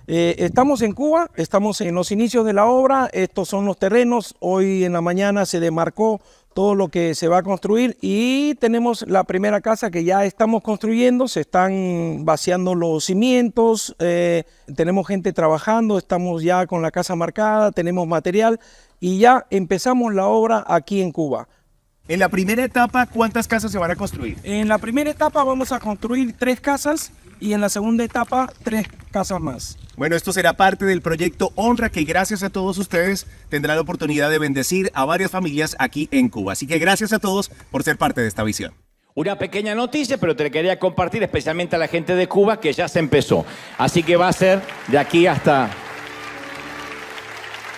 Estamos en Cuba, estamos en los inicios de la obra, estos son los terrenos, hoy en la mañana se demarcó todo lo que se va a construir y tenemos la primera casa que ya estamos construyendo, se están vaciando los cimientos, tenemos gente trabajando, estamos ya con la casa marcada, tenemos material y ya empezamos la obra aquí en Cuba. En la primera etapa, ¿cuántas casas se van a construir? En la primera etapa vamos a construir 3 casas y en la segunda etapa 3 casas más. Bueno, esto será parte del proyecto Honra que gracias a todos ustedes tendrá la oportunidad de bendecir a varias familias aquí en Cuba. Así que gracias a todos por ser parte de esta visión. Una pequeña noticia, pero te la quería compartir especialmente a la gente de Cuba que ya se empezó. Así que va a ser de aquí hasta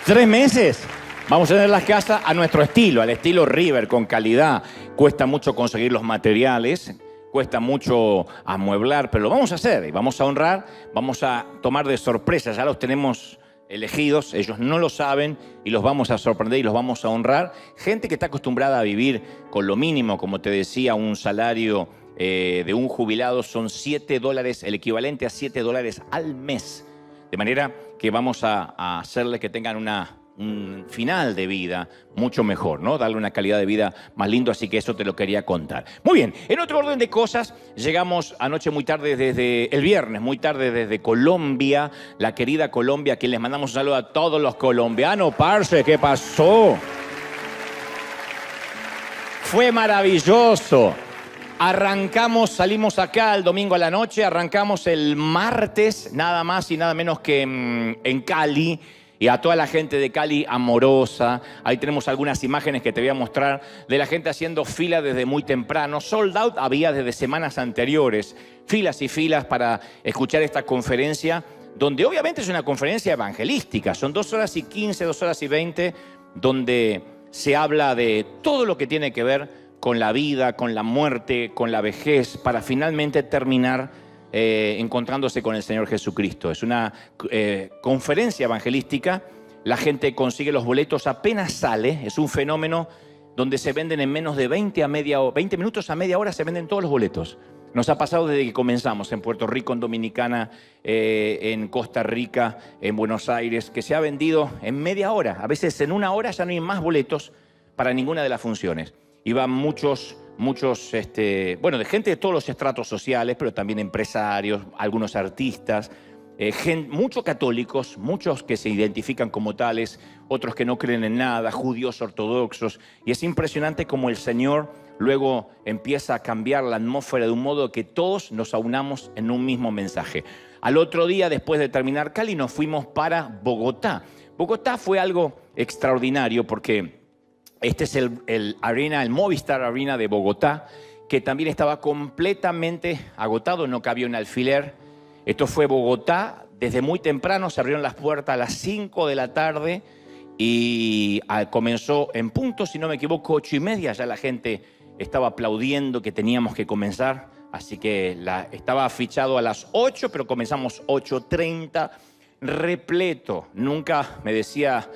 3 meses. Vamos a tener las casas a nuestro estilo, al estilo River, con calidad. Cuesta mucho conseguir los materiales, cuesta mucho amueblar, pero lo vamos a hacer y vamos a honrar, vamos a tomar de sorpresa. Ya los tenemos elegidos, ellos no lo saben y los vamos a sorprender y los vamos a honrar. Gente que está acostumbrada a vivir con lo mínimo, como te decía, un salario de un jubilado son $7, el equivalente a $7 al mes. De manera que vamos a hacerles que tengan un final de vida mucho mejor, ¿no? Darle una calidad de vida más lindo, así que eso te lo quería contar. Muy bien, en otro orden de cosas, llegamos anoche muy tarde desde el viernes, muy tarde desde Colombia, la querida Colombia, a quien les mandamos un saludo a todos los colombianos. Parce, ¿qué pasó? Fue maravilloso. Arrancamos, salimos acá el domingo a la noche, arrancamos el martes, nada más y nada menos que en Cali. Y a toda la gente de Cali amorosa, ahí tenemos algunas imágenes que te voy a mostrar de la gente haciendo fila desde muy temprano. Sold out había desde semanas anteriores, filas y filas para escuchar esta conferencia, donde obviamente es una conferencia evangelística. Son 2 horas y 15, 2 horas y 20, donde se habla de todo lo que tiene que ver con la vida, con la muerte, con la vejez, para finalmente terminar encontrándose con el Señor Jesucristo. Es una conferencia evangelística, la gente consigue los boletos apenas sale, es un fenómeno donde se venden en menos de 20 minutos a media hora se venden todos los boletos. Nos ha pasado desde que comenzamos en Puerto Rico, en Dominicana, en Costa Rica, en Buenos Aires, que se ha vendido en media hora. A veces en 1 hora ya no hay más boletos para ninguna de las funciones. Y van muchos, bueno, de gente de todos los estratos sociales, pero también empresarios, algunos artistas, muchos católicos, muchos que se identifican como tales, otros que no creen en nada, judíos ortodoxos. Y es impresionante cómo el Señor luego empieza a cambiar la atmósfera de un modo que todos nos aunamos en un mismo mensaje. Al otro día, después de terminar Cali, nos fuimos para Bogotá. Bogotá fue algo extraordinario porque este es el Movistar Arena de Bogotá, que también estaba completamente agotado, no cabía un alfiler. Esto fue Bogotá, desde muy temprano se abrieron las puertas a las 5 de la tarde y comenzó en punto, si no me equivoco, 8:30. Ya la gente estaba aplaudiendo que teníamos que comenzar, así que estaba fichado a las 8, pero comenzamos 8:30, repleto. Nunca me decía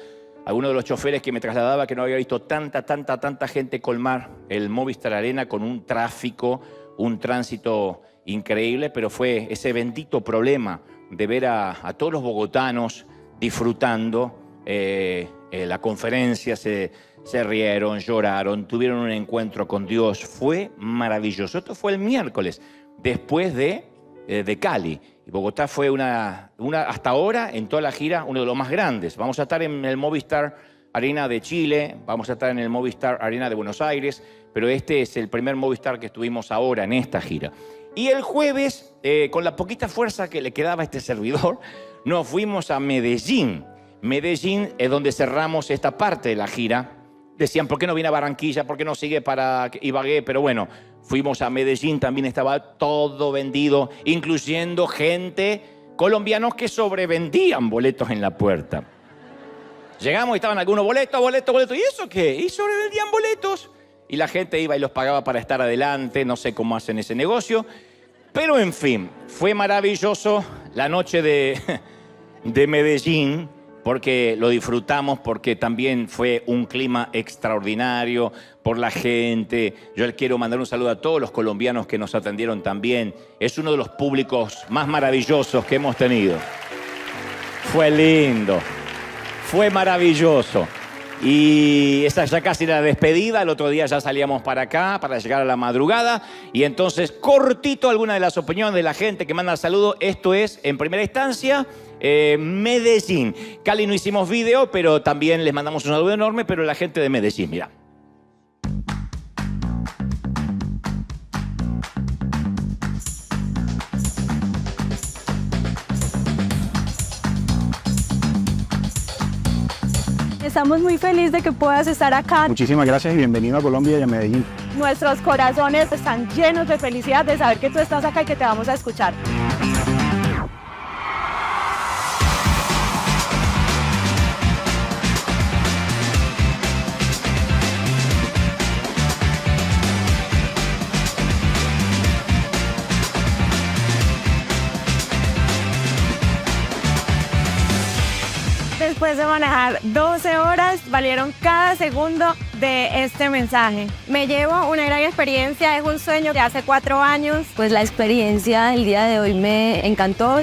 alguno de los choferes que me trasladaba que no había visto tanta gente colmar el Movistar Arena con un tráfico, un tránsito increíble, pero fue ese bendito problema de ver a todos los bogotanos disfrutando la conferencia, se rieron, lloraron, tuvieron un encuentro con Dios. Fue maravilloso. Esto fue el miércoles, después de Cali. Y Bogotá fue hasta ahora, en toda la gira, uno de los más grandes. Vamos a estar en el Movistar Arena de Chile, vamos a estar en el Movistar Arena de Buenos Aires, pero este es el primer Movistar que estuvimos ahora en esta gira. Y el jueves, con la poquita fuerza que le quedaba a este servidor, nos fuimos a Medellín. Medellín es donde cerramos esta parte de la gira. Decían, ¿por qué no viene a Barranquilla? ¿Por qué no sigue para Ibagué? Pero bueno, fuimos a Medellín, también estaba todo vendido, incluyendo gente, colombianos que sobrevendían boletos en la puerta. Llegamos y estaban algunos boletos. ¿Y eso qué? Y sobrevendían boletos. Y la gente iba y los pagaba para estar adelante. No sé cómo hacen ese negocio. Pero en fin, fue maravilloso la noche de Medellín, porque lo disfrutamos, porque también fue un clima extraordinario por la gente. Yo les quiero mandar un saludo a todos los colombianos que nos atendieron también. Es uno de los públicos más maravillosos que hemos tenido. Fue lindo, fue maravilloso. Y esa ya casi era la despedida, el otro día ya salíamos para acá para llegar a la madrugada. Y entonces, cortito, alguna de las opiniones de la gente que manda saludos. Esto es, en primera instancia, Medellín. Cali no hicimos video, pero también les mandamos un saludo enorme, pero la gente de Medellín, mira. Estamos muy felices de que puedas estar acá. Muchísimas gracias y bienvenido a Colombia y a Medellín. Nuestros corazones están llenos de felicidad de saber que tú estás acá y que te vamos a escuchar. Después de manejar 12 horas, valieron cada segundo de este mensaje. Me llevo una gran experiencia, es un sueño de hace 4 años. Pues la experiencia del día de hoy me encantó.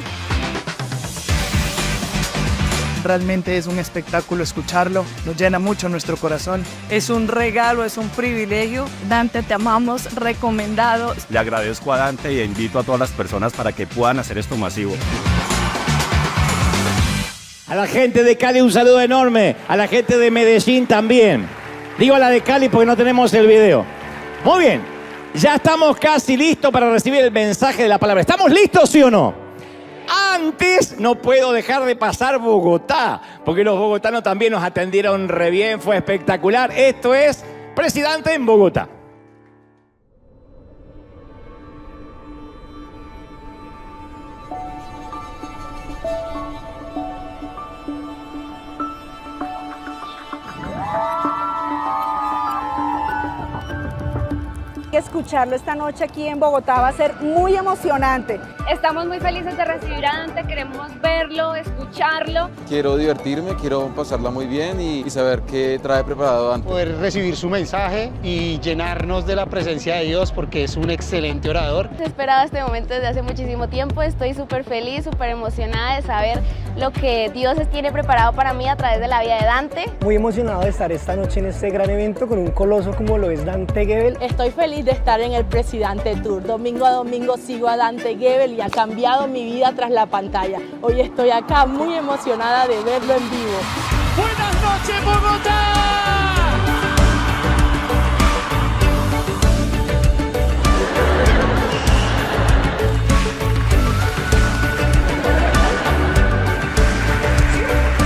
Realmente es un espectáculo escucharlo, nos llena mucho nuestro corazón. Es un regalo, es un privilegio. Dante, te amamos, recomendado. Le agradezco a Dante y invito a todas las personas para que puedan hacer esto masivo. A la gente de Cali un saludo enorme, a la gente de Medellín también. Digo a la de Cali porque no tenemos el video. Muy bien, ya estamos casi listos para recibir el mensaje de la palabra. ¿Estamos listos, sí o no? Antes no puedo dejar de pasar Bogotá, porque los bogotanos también nos atendieron re bien, fue espectacular. Esto es Presidente en Bogotá. Escucharlo esta noche aquí en Bogotá va a ser muy emocionante. Estamos muy felices de recibir a Dante, queremos verlo, escucharlo. Quiero divertirme, quiero pasarla muy bien y saber qué trae preparado Dante. Poder recibir su mensaje y llenarnos de la presencia de Dios porque es un excelente orador. He esperado este momento desde hace muchísimo tiempo, estoy súper feliz, súper emocionada de saber lo que Dios tiene preparado para mí a través de la vida de Dante. Muy emocionado de estar esta noche en este gran evento con un coloso como lo es Dante Gebel. Estoy feliz de estar en el Presidente Tour. Domingo a domingo sigo a Dante Gebel y ha cambiado mi vida tras la pantalla. Hoy estoy acá muy emocionada de verlo en vivo. ¡Buenas noches, Bogotá!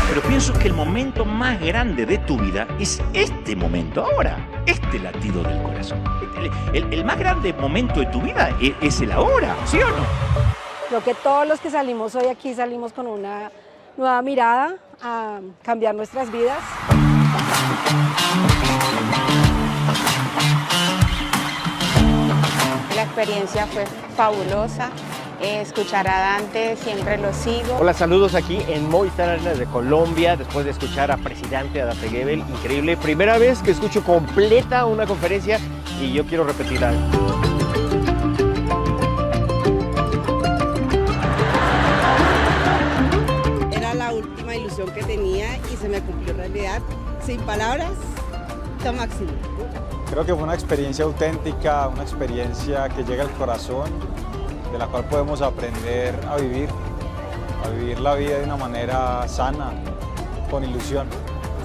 Pero pienso que el momento más grande de tu vida es este momento, ahora, este latido del corazón. El más grande momento de tu vida es el ahora, ¿sí o no? Creo que todos los que salimos hoy aquí salimos con una nueva mirada a cambiar nuestras vidas. La experiencia fue fabulosa. Escuchar a Dante, siempre lo sigo. Hola, saludos aquí en Movistar Arena de Colombia, después de escuchar a Presidente, a Dante Gebel, increíble. Primera vez que escucho completa una conferencia y yo quiero repetirla. Era la última ilusión que tenía y se me cumplió realidad. Sin palabras, lo máximo. Creo que fue una experiencia auténtica, una experiencia que llega al corazón, de la cual podemos aprender a vivir la vida de una manera sana, con ilusión.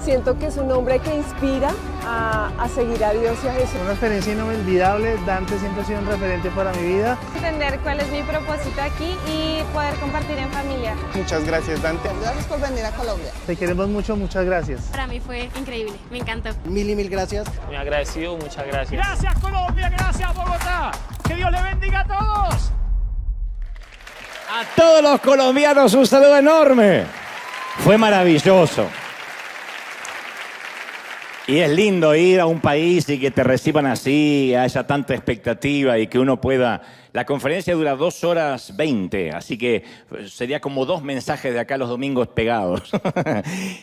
Siento que es un hombre que inspira a seguir a Dios y a Jesús. Una experiencia inolvidable, Dante siempre ha sido un referente para mi vida. Entender cuál es mi propósito aquí y poder compartir en familia. Muchas gracias, Dante. Gracias por venir a Colombia. Te queremos mucho, muchas gracias. Para mí fue increíble, me encantó. Mil y mil gracias. Muy agradecido, muchas gracias. Gracias, Colombia, gracias, Bogotá. Que Dios le bendiga a todos. A todos los colombianos un saludo enorme. Fue maravilloso. Y es lindo ir a un país y que te reciban así, haya tanta expectativa y que uno pueda... La conferencia dura 2 horas 20, así que sería como 2 mensajes de acá los domingos pegados.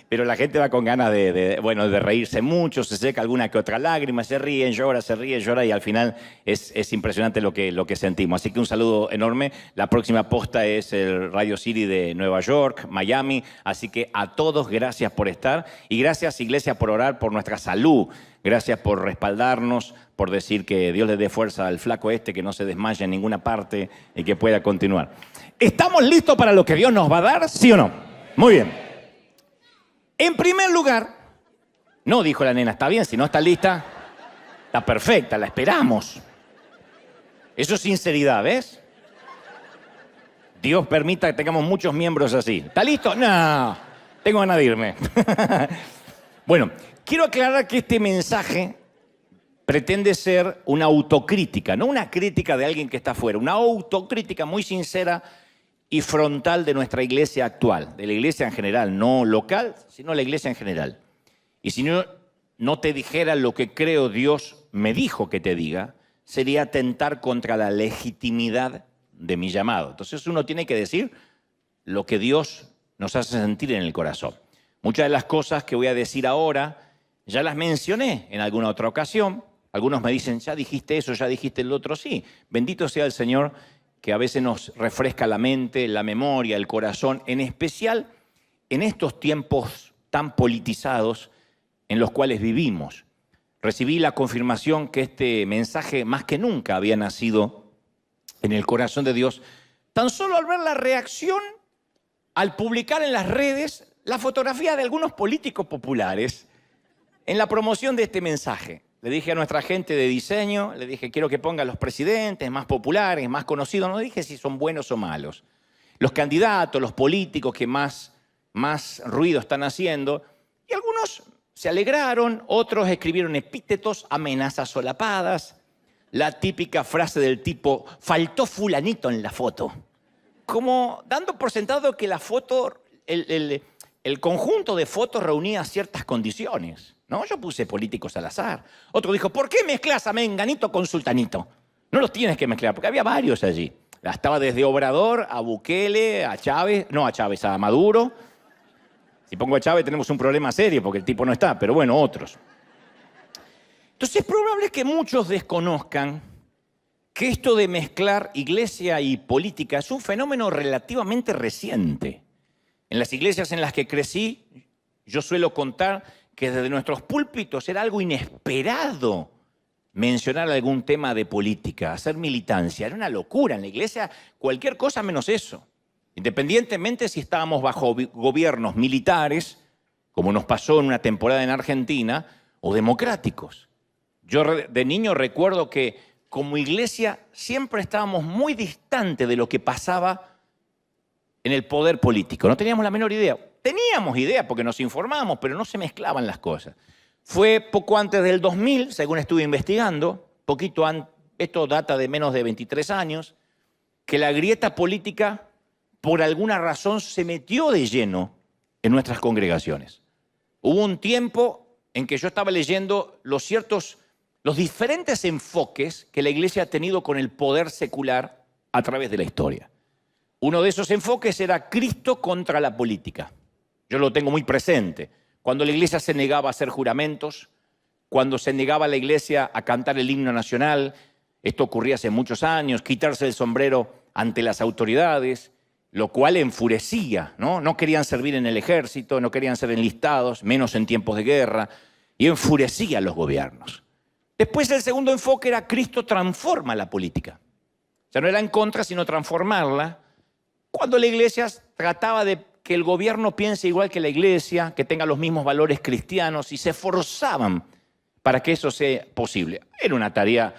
Pero la gente va con ganas de reírse mucho, se seca alguna que otra lágrima, se ríe, llora y al final es impresionante lo que sentimos. Así que un saludo enorme. La próxima posta es el Radio City de Nueva York, Miami. Así que a todos gracias por estar y gracias, Iglesia, por orar por nuestra salud. Gracias por respaldarnos, por decir que Dios le dé fuerza al flaco que no se desmaye en ninguna parte y que pueda continuar. ¿Estamos listos para lo que Dios nos va a dar? ¿Sí o no? Muy bien. En primer lugar, no, dijo la nena, está bien, si no está lista, está perfecta, la esperamos. Eso es sinceridad, ¿ves? Dios permita que tengamos muchos miembros así. ¿Está listo? No, tengo ganas de irme. Bueno, quiero aclarar que este mensaje pretende ser una autocrítica, no una crítica de alguien que está afuera, una autocrítica muy sincera y frontal de nuestra iglesia actual, de la iglesia en general, no local, sino la iglesia en general. Y si no te dijera lo que creo Dios me dijo que te diga, sería atentar contra la legitimidad de mi llamado. Entonces uno tiene que decir lo que Dios nos hace sentir en el corazón. Muchas de las cosas que voy a decir ahora ya las mencioné en alguna otra ocasión. Algunos me dicen, ya dijiste eso, ya dijiste el otro. Sí, bendito sea el Señor que a veces nos refresca la mente, la memoria, el corazón, en especial en estos tiempos tan politizados en los cuales vivimos. Recibí la confirmación que este mensaje más que nunca había nacido en el corazón de Dios, tan solo al ver la reacción al publicar en las redes la fotografía de algunos políticos populares en la promoción de este mensaje. Le dije a nuestra gente de diseño, le dije, quiero que ponga los presidentes más populares, más conocidos. No dije si son buenos o malos. Los candidatos, los políticos que más ruido están haciendo. Y algunos se alegraron, otros escribieron epítetos, amenazas solapadas. La típica frase del tipo, faltó fulanito en la foto. Como dando por sentado que la foto, el conjunto de fotos reunía ciertas condiciones. No, yo puse políticos al azar. Otro dijo, ¿por qué mezclas a Menganito con Sultanito? No los tienes que mezclar, porque había varios allí. Estaba desde Obrador a Bukele, a Chávez, no a Chávez, a Maduro. Si pongo a Chávez tenemos un problema serio, porque el tipo no está, pero bueno, otros. Entonces es probable que muchos desconozcan que esto de mezclar iglesia y política es un fenómeno relativamente reciente. En las iglesias en las que crecí, yo suelo contar que desde nuestros púlpitos era algo inesperado mencionar algún tema de política, hacer militancia. Era una locura en la iglesia, cualquier cosa menos eso. Independientemente si estábamos bajo gobiernos militares, como nos pasó en una temporada en Argentina, o democráticos. Yo de niño recuerdo que como iglesia siempre estábamos muy distantes de lo que pasaba en el poder político. No teníamos la menor idea. Teníamos idea porque nos informábamos, pero no se mezclaban las cosas. Fue poco antes del 2000, según estuve investigando, poquito antes, esto data de menos de 23 años, que la grieta política, por alguna razón, se metió de lleno en nuestras congregaciones. Hubo un tiempo en que yo estaba leyendo los diferentes enfoques que la iglesia ha tenido con el poder secular a través de la historia. Uno de esos enfoques era Cristo contra la política. Yo lo tengo muy presente. Cuando la iglesia se negaba a hacer juramentos, cuando se negaba a la iglesia a cantar el himno nacional, esto ocurría hace muchos años, quitarse el sombrero ante las autoridades, lo cual enfurecía, ¿no? No querían servir en el ejército, no querían ser enlistados, menos en tiempos de guerra, y enfurecía a los gobiernos. Después el segundo enfoque era Cristo transforma la política. O sea, no era en contra, sino transformarla. Cuando la iglesia trataba de que el gobierno piense igual que la iglesia, que tenga los mismos valores cristianos, y se esforzaban para que eso sea posible. Era una tarea,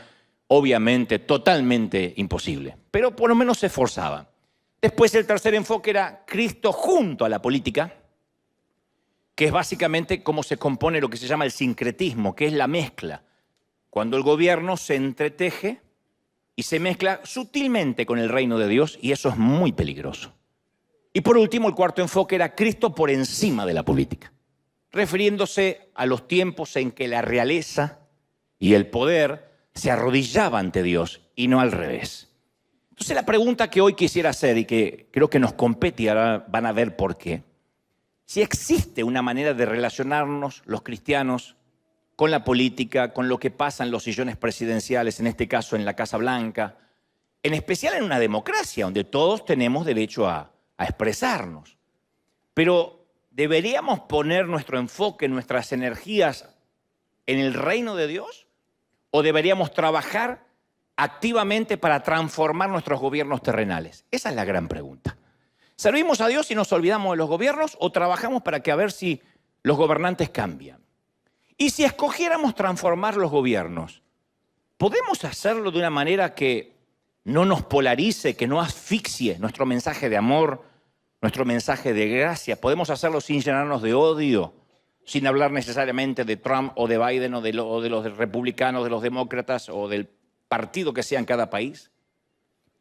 obviamente, totalmente imposible, pero por lo menos se esforzaban. Después el tercer enfoque era Cristo junto a la política, que es básicamente cómo se compone lo que se llama el sincretismo, que es la mezcla. Cuando el gobierno se entreteje y se mezcla sutilmente con el reino de Dios, y eso es muy peligroso. Y por último, el cuarto enfoque era Cristo por encima de la política, refiriéndose a los tiempos en que la realeza y el poder se arrodillaban ante Dios y no al revés. Entonces la pregunta que hoy quisiera hacer y que creo que nos compete y ahora van a ver por qué, si existe una manera de relacionarnos los cristianos con la política, con lo que pasa en los sillones presidenciales, en este caso en la Casa Blanca, en especial en una democracia donde todos tenemos derecho a expresarnos. Pero ¿deberíamos poner nuestro enfoque, nuestras energías en el reino de Dios? ¿O deberíamos trabajar activamente para transformar nuestros gobiernos terrenales? Esa es la gran pregunta. ¿Servimos a Dios y nos olvidamos de los gobiernos o trabajamos para que a ver si los gobernantes cambian? Y si escogiéramos transformar los gobiernos, ¿podemos hacerlo de una manera que no nos polarice, que no asfixie nuestro mensaje de amor, nuestro mensaje de gracia? ¿Podemos hacerlo sin llenarnos de odio, sin hablar necesariamente de Trump o de Biden o de los republicanos, de los demócratas o del partido que sea en cada país?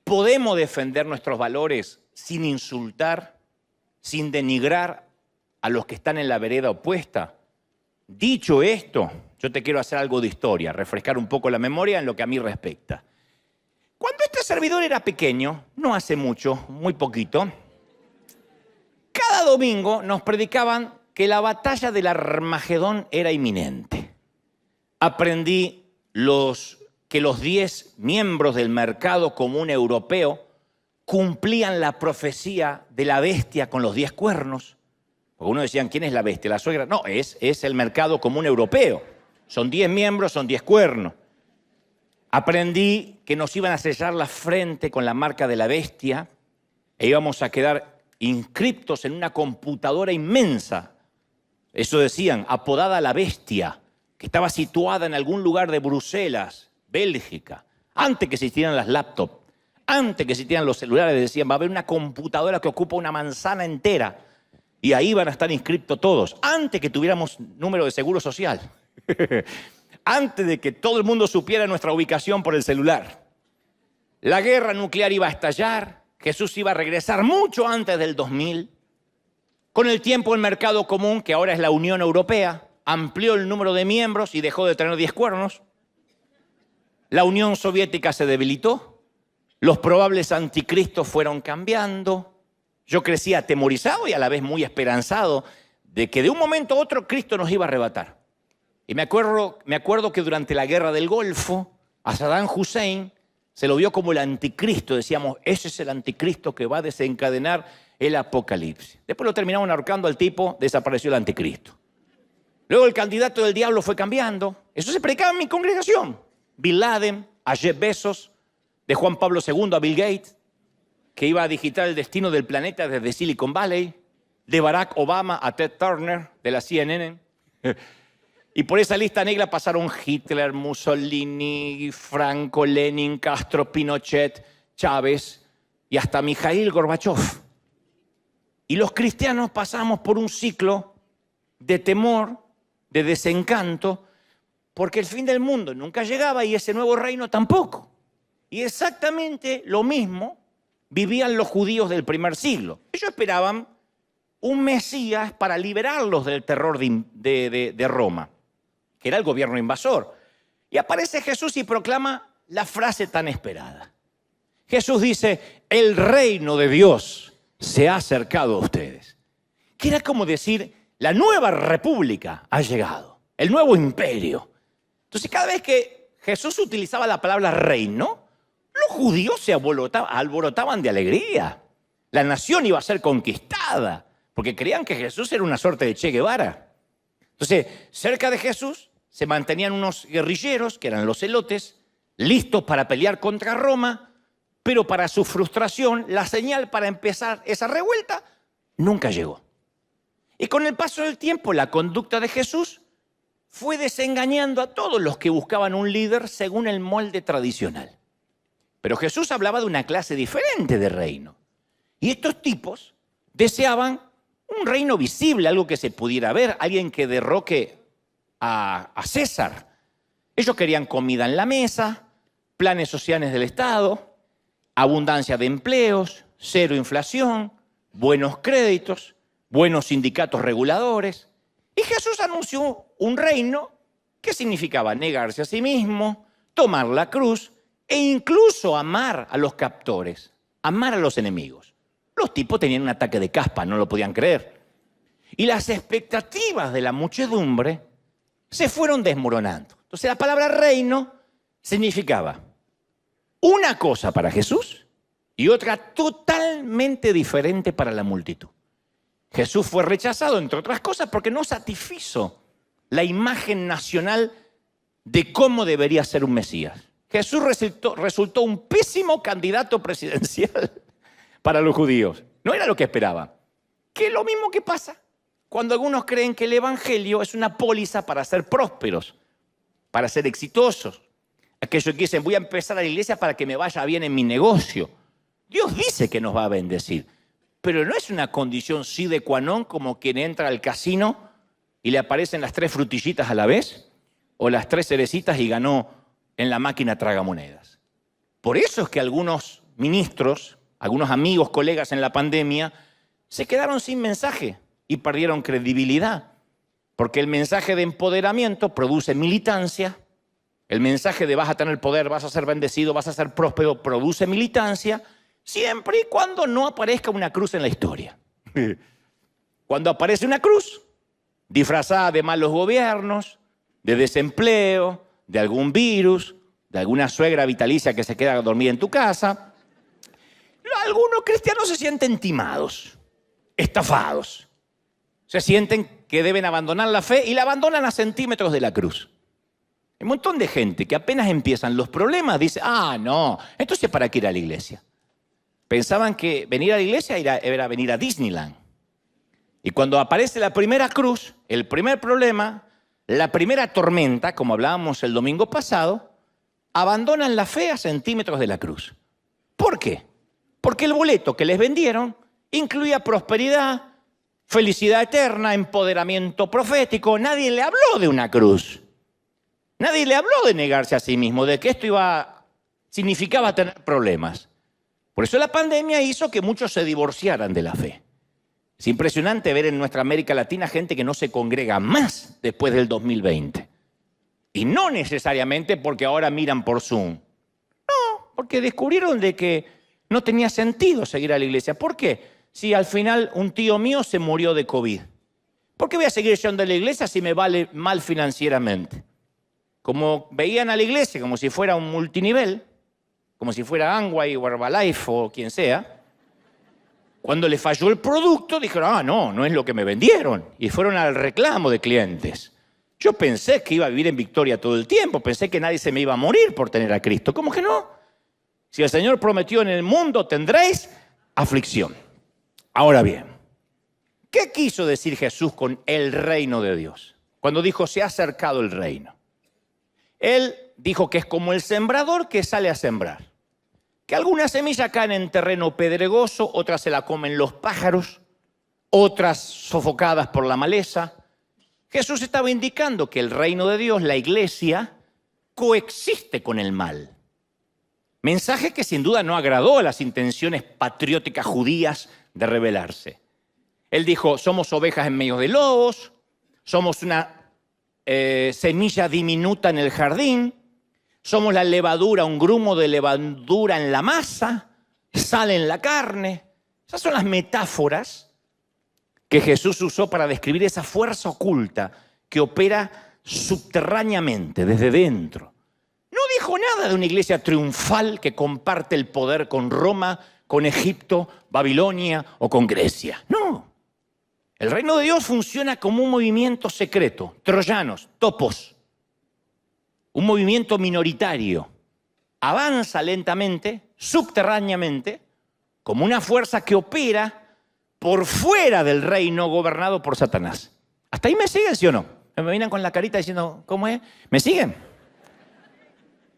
¿Podemos defender nuestros valores sin insultar, sin denigrar a los que están en la vereda opuesta? Dicho esto, yo te quiero hacer algo de historia, refrescar un poco la memoria en lo que a mí respecta. Cuando este servidor era pequeño, no hace mucho, muy poquito, cada domingo nos predicaban que la batalla del Armagedón era inminente. Aprendí que los 10 miembros del mercado común europeo cumplían la profecía de la bestia con los 10 cuernos. Porque uno decían, ¿quién es la bestia? ¿La suegra? No, es el mercado común europeo. Son 10 miembros, son 10 cuernos. Aprendí que nos iban a sellar la frente con la marca de la bestia e íbamos a quedar inscriptos en una computadora inmensa. Eso decían, apodada la bestia, que estaba situada en algún lugar de Bruselas, Bélgica. Antes que existieran las laptops, antes que existieran los celulares, decían, va a haber una computadora que ocupa una manzana entera. Y ahí van a estar inscriptos todos, antes que tuviéramos número de seguro social, antes de que todo el mundo supiera nuestra ubicación por el celular. La guerra nuclear iba a estallar, Jesús iba a regresar mucho antes del 2000. Con el tiempo el mercado común, que ahora es la Unión Europea, amplió el número de miembros y dejó de tener 10 cuernos. La Unión Soviética se debilitó, los probables anticristos fueron cambiando. Yo crecí atemorizado y a la vez muy esperanzado de que de un momento a otro Cristo nos iba a arrebatar. Y me acuerdo que durante la guerra del Golfo, a Saddam Hussein se lo vio como el anticristo. Decíamos, ese es el anticristo que va a desencadenar el apocalipsis. Después lo terminaron ahorcando al tipo, desapareció el anticristo. Luego el candidato del diablo fue cambiando. Eso se predicaba en mi congregación. Bin Laden, a Jeff Bezos, de Juan Pablo II a Bill Gates, que iba a digitar el destino del planeta desde Silicon Valley, de Barack Obama a Ted Turner, de la CNN. Y por esa lista negra pasaron Hitler, Mussolini, Franco, Lenin, Castro, Pinochet, Chávez y hasta Mikhail Gorbachev. Y los cristianos pasamos por un ciclo de temor, de desencanto, porque el fin del mundo nunca llegaba y ese nuevo reino tampoco. Y exactamente lo mismo vivían los judíos del primer siglo. Ellos esperaban un Mesías para liberarlos del terror de Roma, que era el gobierno invasor. Y aparece Jesús y proclama la frase tan esperada. Jesús dice, el reino de Dios se ha acercado a ustedes. Que era como decir, la nueva república ha llegado, el nuevo imperio. Entonces cada vez que Jesús utilizaba la palabra reino, los judíos se alborotaban de alegría. La nación iba a ser conquistada, porque creían que Jesús era una suerte de Che Guevara. Entonces, cerca de Jesús se mantenían unos guerrilleros, que eran los celotes, listos para pelear contra Roma, pero para su frustración, la señal para empezar esa revuelta nunca llegó. Y con el paso del tiempo, la conducta de Jesús fue desengañando a todos los que buscaban un líder según el molde tradicional. Pero Jesús hablaba de una clase diferente de reino. Y estos tipos deseaban un reino visible, algo que se pudiera ver, alguien que derroque a César. Ellos querían comida en la mesa, planes sociales del Estado, abundancia de empleos, cero inflación, buenos créditos, buenos sindicatos reguladores. Y Jesús anunció un reino que significaba negarse a sí mismo, tomar la cruz e incluso amar a los captores, amar a los enemigos. Los tipos tenían un ataque de caspa, no lo podían creer. Y las expectativas de la muchedumbre se fueron desmoronando. Entonces la palabra reino significaba una cosa para Jesús y otra totalmente diferente para la multitud. Jesús fue rechazado, entre otras cosas, porque no satisfizo la imagen nacional de cómo debería ser un Mesías. Jesús resultó un pésimo candidato presidencial para los judíos. No era lo que esperaban. Que es lo mismo que pasa cuando algunos creen que el evangelio es una póliza para ser prósperos, para ser exitosos. Aquellos que dicen, voy a empezar a la iglesia para que me vaya bien en mi negocio. Dios dice que nos va a bendecir, pero no es una condición sine qua non como quien entra al casino y le aparecen las 3 frutillitas a la vez o las 3 cerecitas y ganó en la máquina tragamonedas. Por eso es que algunos ministros, algunos amigos, colegas en la pandemia, se quedaron sin mensaje y perdieron credibilidad, porque el mensaje de empoderamiento produce militancia, el mensaje de vas a tener poder, vas a ser bendecido, vas a ser próspero, produce militancia, siempre y cuando no aparezca una cruz en la historia. Cuando aparece una cruz, disfrazada de malos gobiernos, de desempleo, de algún virus, de alguna suegra vitalicia que se queda a dormir en tu casa, algunos cristianos se sienten timados, estafados. Se sienten que deben abandonar la fe y la abandonan a centímetros de la cruz. Hay un montón de gente que apenas empiezan los problemas dice, no, entonces ¿para qué ir a la iglesia? Pensaban que venir a la iglesia era venir a Disneyland. Y cuando aparece la primera cruz, el primer problema, la primera tormenta, como hablábamos el domingo pasado, abandonan la fe a centímetros de la cruz. ¿Por qué? Porque el boleto que les vendieron incluía prosperidad, felicidad eterna, empoderamiento profético. Nadie le habló de una cruz. Nadie le habló de negarse a sí mismo, de que esto significaba tener problemas. Por eso la pandemia hizo que muchos se divorciaran de la fe. Es impresionante ver en nuestra América Latina gente que no se congrega más después del 2020. Y no necesariamente porque ahora miran por Zoom. No, porque descubrieron de que no tenía sentido seguir a la iglesia. ¿Por qué? Si al final un tío mío se murió de COVID. ¿Por qué voy a seguir yendo a la iglesia si me vale mal financieramente? Como veían a la iglesia como si fuera un multinivel, como si fuera Amway o Herbalife o quien sea, cuando le falló el producto dijeron, no es lo que me vendieron. Y fueron al reclamo de clientes. Yo pensé que iba a vivir en victoria todo el tiempo, pensé que nadie se me iba a morir por tener a Cristo. ¿Cómo que no? Si el Señor prometió en el mundo tendréis aflicción. Ahora bien, ¿qué quiso decir Jesús con el reino de Dios? Cuando dijo, se ha acercado el reino. Él dijo que es como el sembrador que sale a sembrar. Que algunas semillas caen en terreno pedregoso, otras se la comen los pájaros, otras sofocadas por la maleza. Jesús estaba indicando que el reino de Dios, la iglesia, coexiste con el mal. Mensaje que sin duda no agradó a las intenciones patrióticas judías de rebelarse. Él dijo, somos ovejas en medio de lobos, somos una semilla diminuta en el jardín, somos la levadura, un grumo de levadura en la masa, sal en la carne. Esas son las metáforas que Jesús usó para describir esa fuerza oculta que opera subterráneamente, desde dentro. No dijo nada de una iglesia triunfal que comparte el poder con Roma, con Egipto, Babilonia o con Grecia. No. El reino de Dios funciona como un movimiento secreto, troyanos, topos. Un movimiento minoritario. Avanza lentamente, subterráneamente, como una fuerza que opera por fuera del reino gobernado por Satanás. ¿Hasta ahí me siguen, sí o no? Me miran con la carita diciendo, ¿cómo es? ¿Me siguen?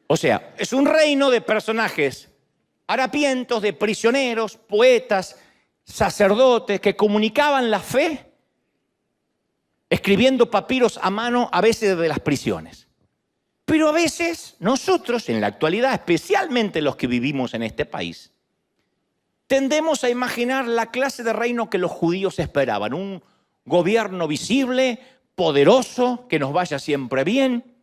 O sea, es un reino de personajes harapientos, de prisioneros, poetas, sacerdotes que comunicaban la fe escribiendo papiros a mano, a veces desde las prisiones. Pero a veces nosotros, en la actualidad, especialmente los que vivimos en este país, tendemos a imaginar la clase de reino que los judíos esperaban. Un gobierno visible, poderoso, que nos vaya siempre bien.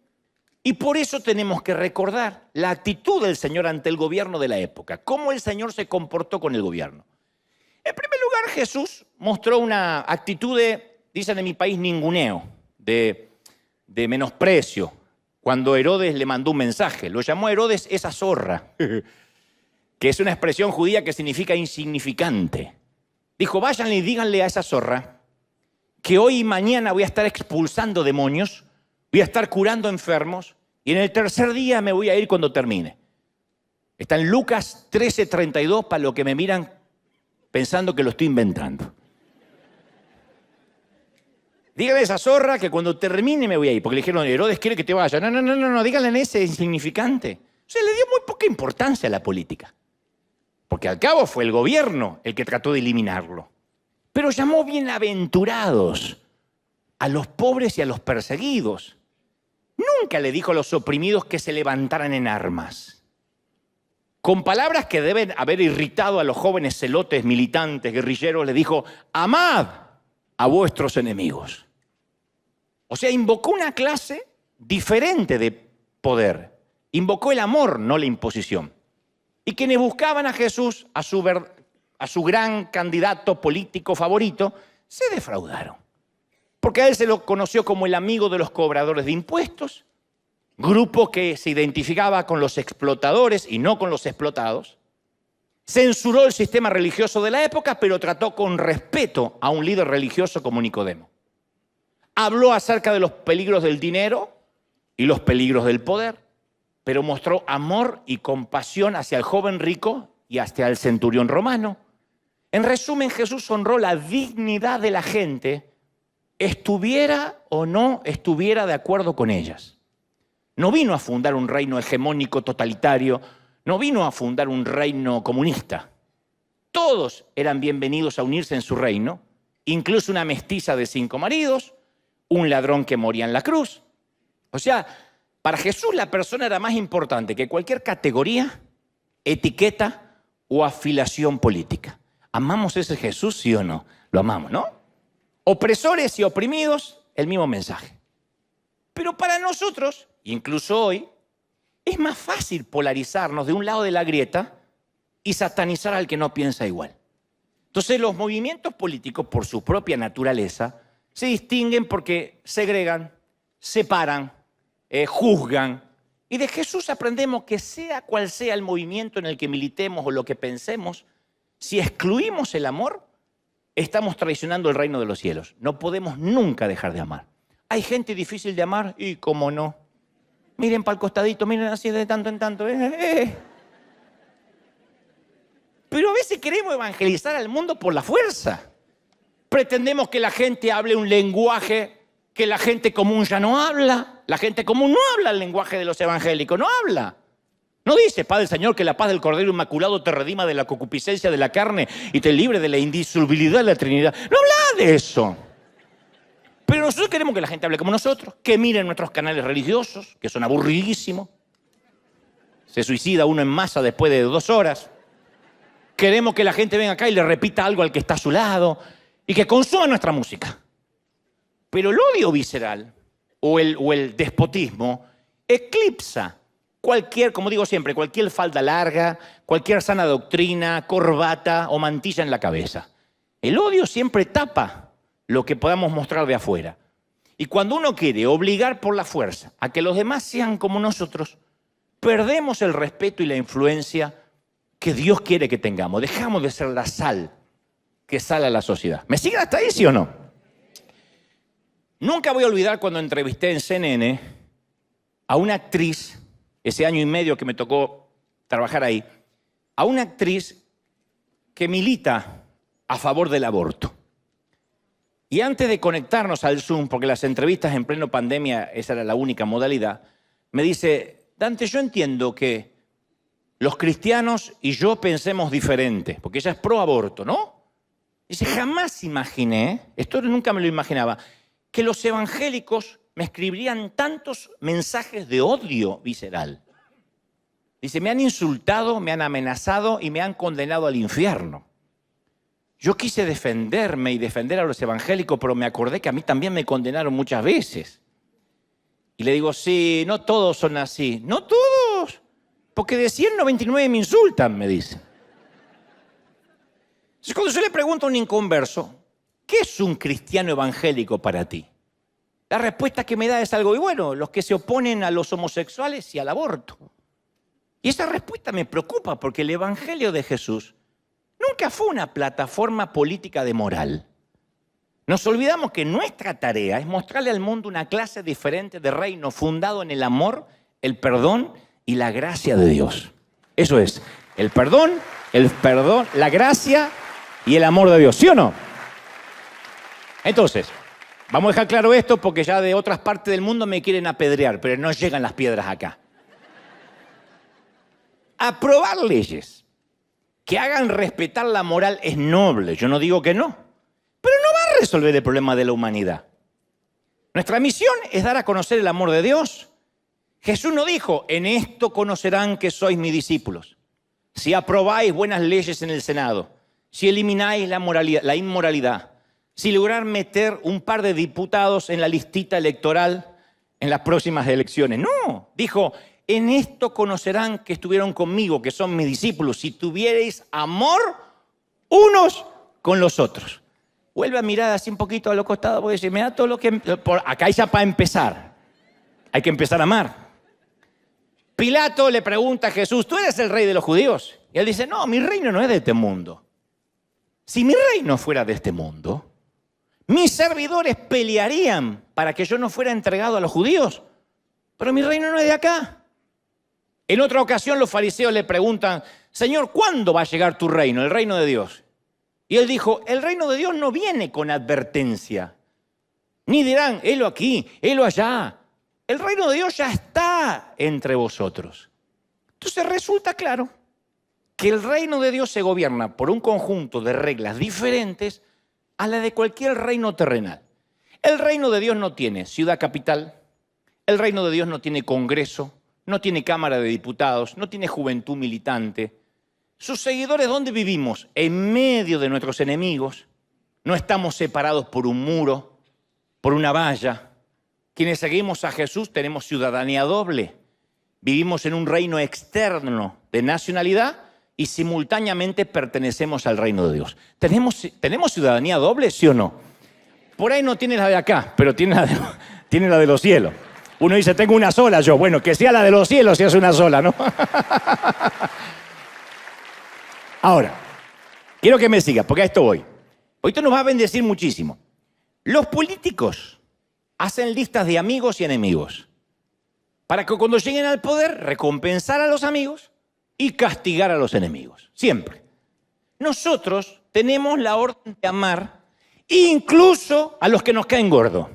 Y por eso tenemos que recordar la actitud del Señor ante el gobierno de la época, cómo el Señor se comportó con el gobierno. En primer lugar, Jesús mostró una actitud de, dicen en mi país, ninguneo, de menosprecio. Cuando Herodes le mandó un mensaje, lo llamó Herodes esa zorra, que es una expresión judía que significa insignificante. Dijo, váyanle y díganle a esa zorra que hoy y mañana voy a estar expulsando demonios, voy a estar curando enfermos y en el tercer día me voy a ir cuando termine. Está en Lucas 13:32 para los que me miran pensando que lo estoy inventando. Dígale a esa zorra que cuando termine me voy a ir, porque le dijeron, Herodes quiere que te vaya. No, díganle en ese insignificante. O sea, le dio muy poca importancia a la política, porque al cabo fue el gobierno el que trató de eliminarlo. Pero llamó bienaventurados a los pobres y a los perseguidos. Nunca le dijo a los oprimidos que se levantaran en armas. Con palabras que deben haber irritado a los jóvenes celotes, militantes, guerrilleros, le dijo, amad a vuestros enemigos. O sea, invocó una clase diferente de poder. Invocó el amor, no la imposición. Y quienes buscaban a Jesús, a su gran candidato político favorito, se defraudaron. Porque a él se lo conoció como el amigo de los cobradores de impuestos, grupo que se identificaba con los explotadores y no con los explotados. Censuró el sistema religioso de la época, pero trató con respeto a un líder religioso como Nicodemo. Habló acerca de los peligros del dinero y los peligros del poder, pero mostró amor y compasión hacia el joven rico y hacia el centurión romano. En resumen, Jesús honró la dignidad de la gente, estuviera o no estuviera de acuerdo con ellas. No vino a fundar un reino hegemónico totalitario, no vino a fundar un reino comunista. Todos eran bienvenidos a unirse en su reino, incluso una mestiza de 5 maridos, un ladrón que moría en la cruz. O sea, para Jesús la persona era más importante que cualquier categoría, etiqueta o afiliación política. ¿Amamos ese Jesús, sí o no? Lo amamos, ¿no? Opresores y oprimidos, el mismo mensaje. Pero para nosotros, incluso hoy, es más fácil polarizarnos de un lado de la grieta y satanizar al que no piensa igual. Entonces los movimientos políticos, por su propia naturaleza, se distinguen porque segregan, separan, juzgan. Y de Jesús aprendemos que sea cual sea el movimiento en el que militemos o lo que pensemos, si excluimos el amor, estamos traicionando el reino de los cielos. No podemos nunca dejar de amar. Hay gente difícil de amar y cómo no. Miren para el costadito, miren así de tanto en tanto. Pero a veces queremos evangelizar al mundo por la fuerza. Pretendemos que la gente hable un lenguaje que la gente común ya no habla. La gente común no habla el lenguaje de los evangélicos, no habla. No dice, Padre Señor, que la paz del Cordero Inmaculado te redima de la concupiscencia de la carne y te libre de la indisolubilidad de la Trinidad. No habla de eso. Pero nosotros queremos que la gente hable como nosotros, que miren nuestros canales religiosos, que son aburridísimos. Se suicida uno en masa después de 2 horas. Queremos que la gente venga acá y le repita algo al que está a su lado y que consuma nuestra música. Pero el odio visceral o el despotismo eclipsa cualquier, como digo siempre, cualquier falda larga, cualquier sana doctrina, corbata o mantilla en la cabeza. El odio siempre tapa lo que podamos mostrar de afuera. Y cuando uno quiere obligar por la fuerza a que los demás sean como nosotros, perdemos el respeto y la influencia que Dios quiere que tengamos. Dejamos de ser la sal que sale a la sociedad. ¿Me siguen hasta ahí, sí o no? Nunca voy a olvidar cuando entrevisté en CNN a una actriz, ese año y medio que me tocó trabajar ahí, a una actriz que milita a favor del aborto. Y antes de conectarnos al Zoom, porque las entrevistas en pleno pandemia, esa era la única modalidad, me dice, Dante, yo entiendo que los cristianos y yo pensemos diferente, porque ella es pro aborto, ¿no? Dice, jamás imaginé, esto nunca me lo imaginaba, que los evangélicos me escribirían tantos mensajes de odio visceral. Dice, me han insultado, me han amenazado y me han condenado al infierno. Yo quise defenderme y defender a los evangélicos, pero me acordé que a mí también me condenaron muchas veces. Y le digo, sí, no todos son así. No todos, porque de 199 me insultan, me dice. Entonces, cuando yo le pregunto a un inconverso, ¿qué es un cristiano evangélico para ti? La respuesta que me da es algo, y bueno, los que se oponen a los homosexuales y al aborto. Y esa respuesta me preocupa porque el Evangelio de Jesús nunca fue una plataforma política de moral. Nos olvidamos que nuestra tarea es mostrarle al mundo una clase diferente de reino fundado en el amor, el perdón y la gracia de Dios. Eso es, el perdón, la gracia y el amor de Dios, ¿sí o no? Entonces, vamos a dejar claro esto porque ya de otras partes del mundo me quieren apedrear, pero no llegan las piedras acá. Aprobar leyes que hagan respetar la moral es noble, yo no digo que no, pero no va a resolver el problema de la humanidad. Nuestra misión es dar a conocer el amor de Dios. Jesús no dijo, en esto conocerán que sois mis discípulos, si aprobáis buenas leyes en el Senado, si elimináis la inmoralidad, si lograr meter un par de diputados en la listita electoral en las próximas elecciones. No, dijo, en esto conocerán que estuvieron conmigo, que son mis discípulos, si tuvierais amor unos con los otros. Vuelve a mirar así un poquito a los costados, porque dice, me da todo lo que... Acá ya para empezar, hay que empezar a amar. Pilato le pregunta a Jesús, ¿tú eres el rey de los judíos? Y él dice, no, mi reino no es de este mundo. Si mi reino fuera de este mundo, mis servidores pelearían para que yo no fuera entregado a los judíos, pero mi reino no es de acá. En otra ocasión los fariseos le preguntan, Señor, ¿cuándo va a llegar tu reino, el reino de Dios? Y él dijo, el reino de Dios no viene con advertencia, ni dirán, helo aquí, helo allá. El reino de Dios ya está entre vosotros. Entonces resulta claro que el reino de Dios se gobierna por un conjunto de reglas diferentes a la de cualquier reino terrenal. El reino de Dios no tiene ciudad capital, el reino de Dios no tiene congreso, no tiene cámara de diputados, no tiene juventud militante. Sus seguidores, ¿dónde vivimos? En medio de nuestros enemigos. No estamos separados por un muro, por una valla. Quienes seguimos a Jesús tenemos ciudadanía doble. Vivimos en un reino externo de nacionalidad y simultáneamente pertenecemos al reino de Dios. ¿Tenemos ciudadanía doble, sí o no? Por ahí no tiene la de acá, pero tiene la de los cielos. Uno dice, tengo una sola yo. Bueno, que sea la de los cielos si es una sola, ¿no? Ahora, quiero que me sigas, porque a esto voy. Esto nos va a bendecir muchísimo. Los políticos hacen listas de amigos y enemigos para que cuando lleguen al poder recompensar a los amigos y castigar a los enemigos. Siempre. Nosotros tenemos la orden de amar incluso a los que nos caen gordos.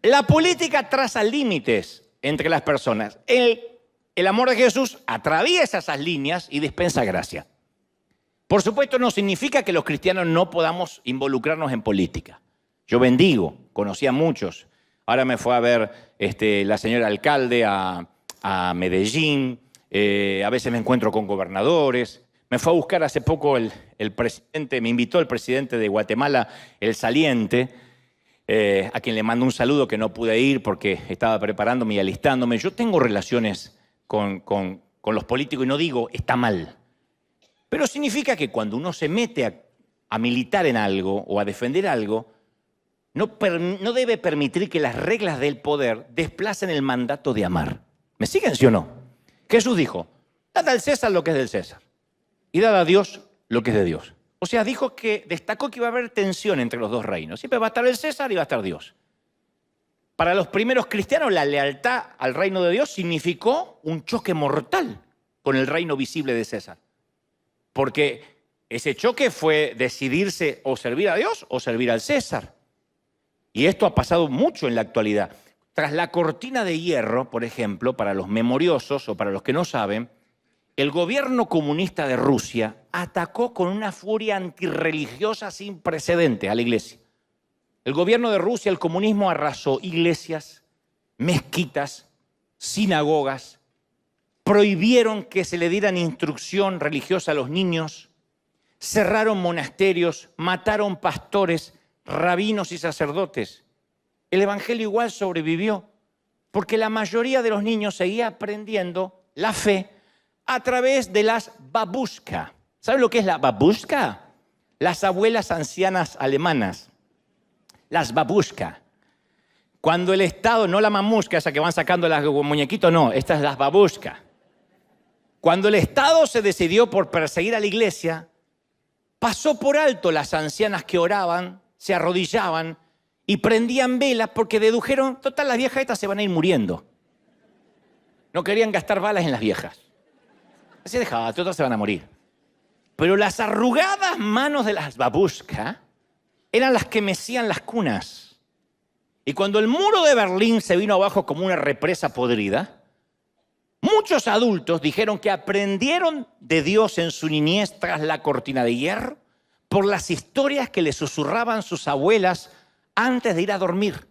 La política traza límites entre las personas. El amor de Jesús atraviesa esas líneas y dispensa gracia. Por supuesto, no significa que los cristianos no podamos involucrarnos en política. Yo bendigo, conocí a muchos. Ahora me fue a ver la señora alcalde a Medellín. A veces me encuentro con gobernadores. Me fue a buscar hace poco el presidente, me invitó el presidente de Guatemala, el saliente, a quien le mando un saludo que no pude ir porque estaba preparándome y alistándome. Yo tengo relaciones con los políticos y no digo está mal, pero significa que cuando uno se mete a militar en algo o a defender algo, no debe permitir que las reglas del poder desplacen el mandato de amar. ¿Me siguen, sí o no? Jesús dijo, dad al César lo que es del César y dad a Dios lo que es de Dios. O sea, destacó que iba a haber tensión entre los dos reinos. Siempre va a estar el César y va a estar Dios. Para los primeros cristianos, la lealtad al reino de Dios significó un choque mortal con el reino visible de César. Porque ese choque fue decidirse o servir a Dios o servir al César. Y esto ha pasado mucho en la actualidad. Tras la cortina de hierro, por ejemplo, para los memoriosos o para los que no saben, el gobierno comunista de Rusia atacó con una furia antirreligiosa sin precedentes a la iglesia. El gobierno de Rusia, el comunismo, arrasó iglesias, mezquitas, sinagogas, prohibieron que se le dieran instrucción religiosa a los niños, cerraron monasterios, mataron pastores, rabinos y sacerdotes. el evangelio igual sobrevivió, porque la mayoría de los niños seguía aprendiendo la fe a través de las babushka. ¿Saben lo que es la babushka? Las abuelas ancianas alemanas. Las babushka. Cuando el Estado, no la mamushka, esa que van sacando los muñequitos, no, esta es las babushka. Cuando el Estado se decidió por perseguir a la iglesia, pasó por alto las ancianas que oraban, se arrodillaban y prendían velas porque dedujeron, total, las viejas estas se van a ir muriendo. No querían gastar balas en las viejas. Así dejaba, todas se van a morir. Pero las arrugadas manos de las babushka eran las que mecían las cunas. Y cuando el muro de Berlín se vino abajo como una represa podrida, muchos adultos dijeron que aprendieron de Dios en su niñez tras la cortina de hierro por las historias que le susurraban sus abuelas antes de ir a dormir.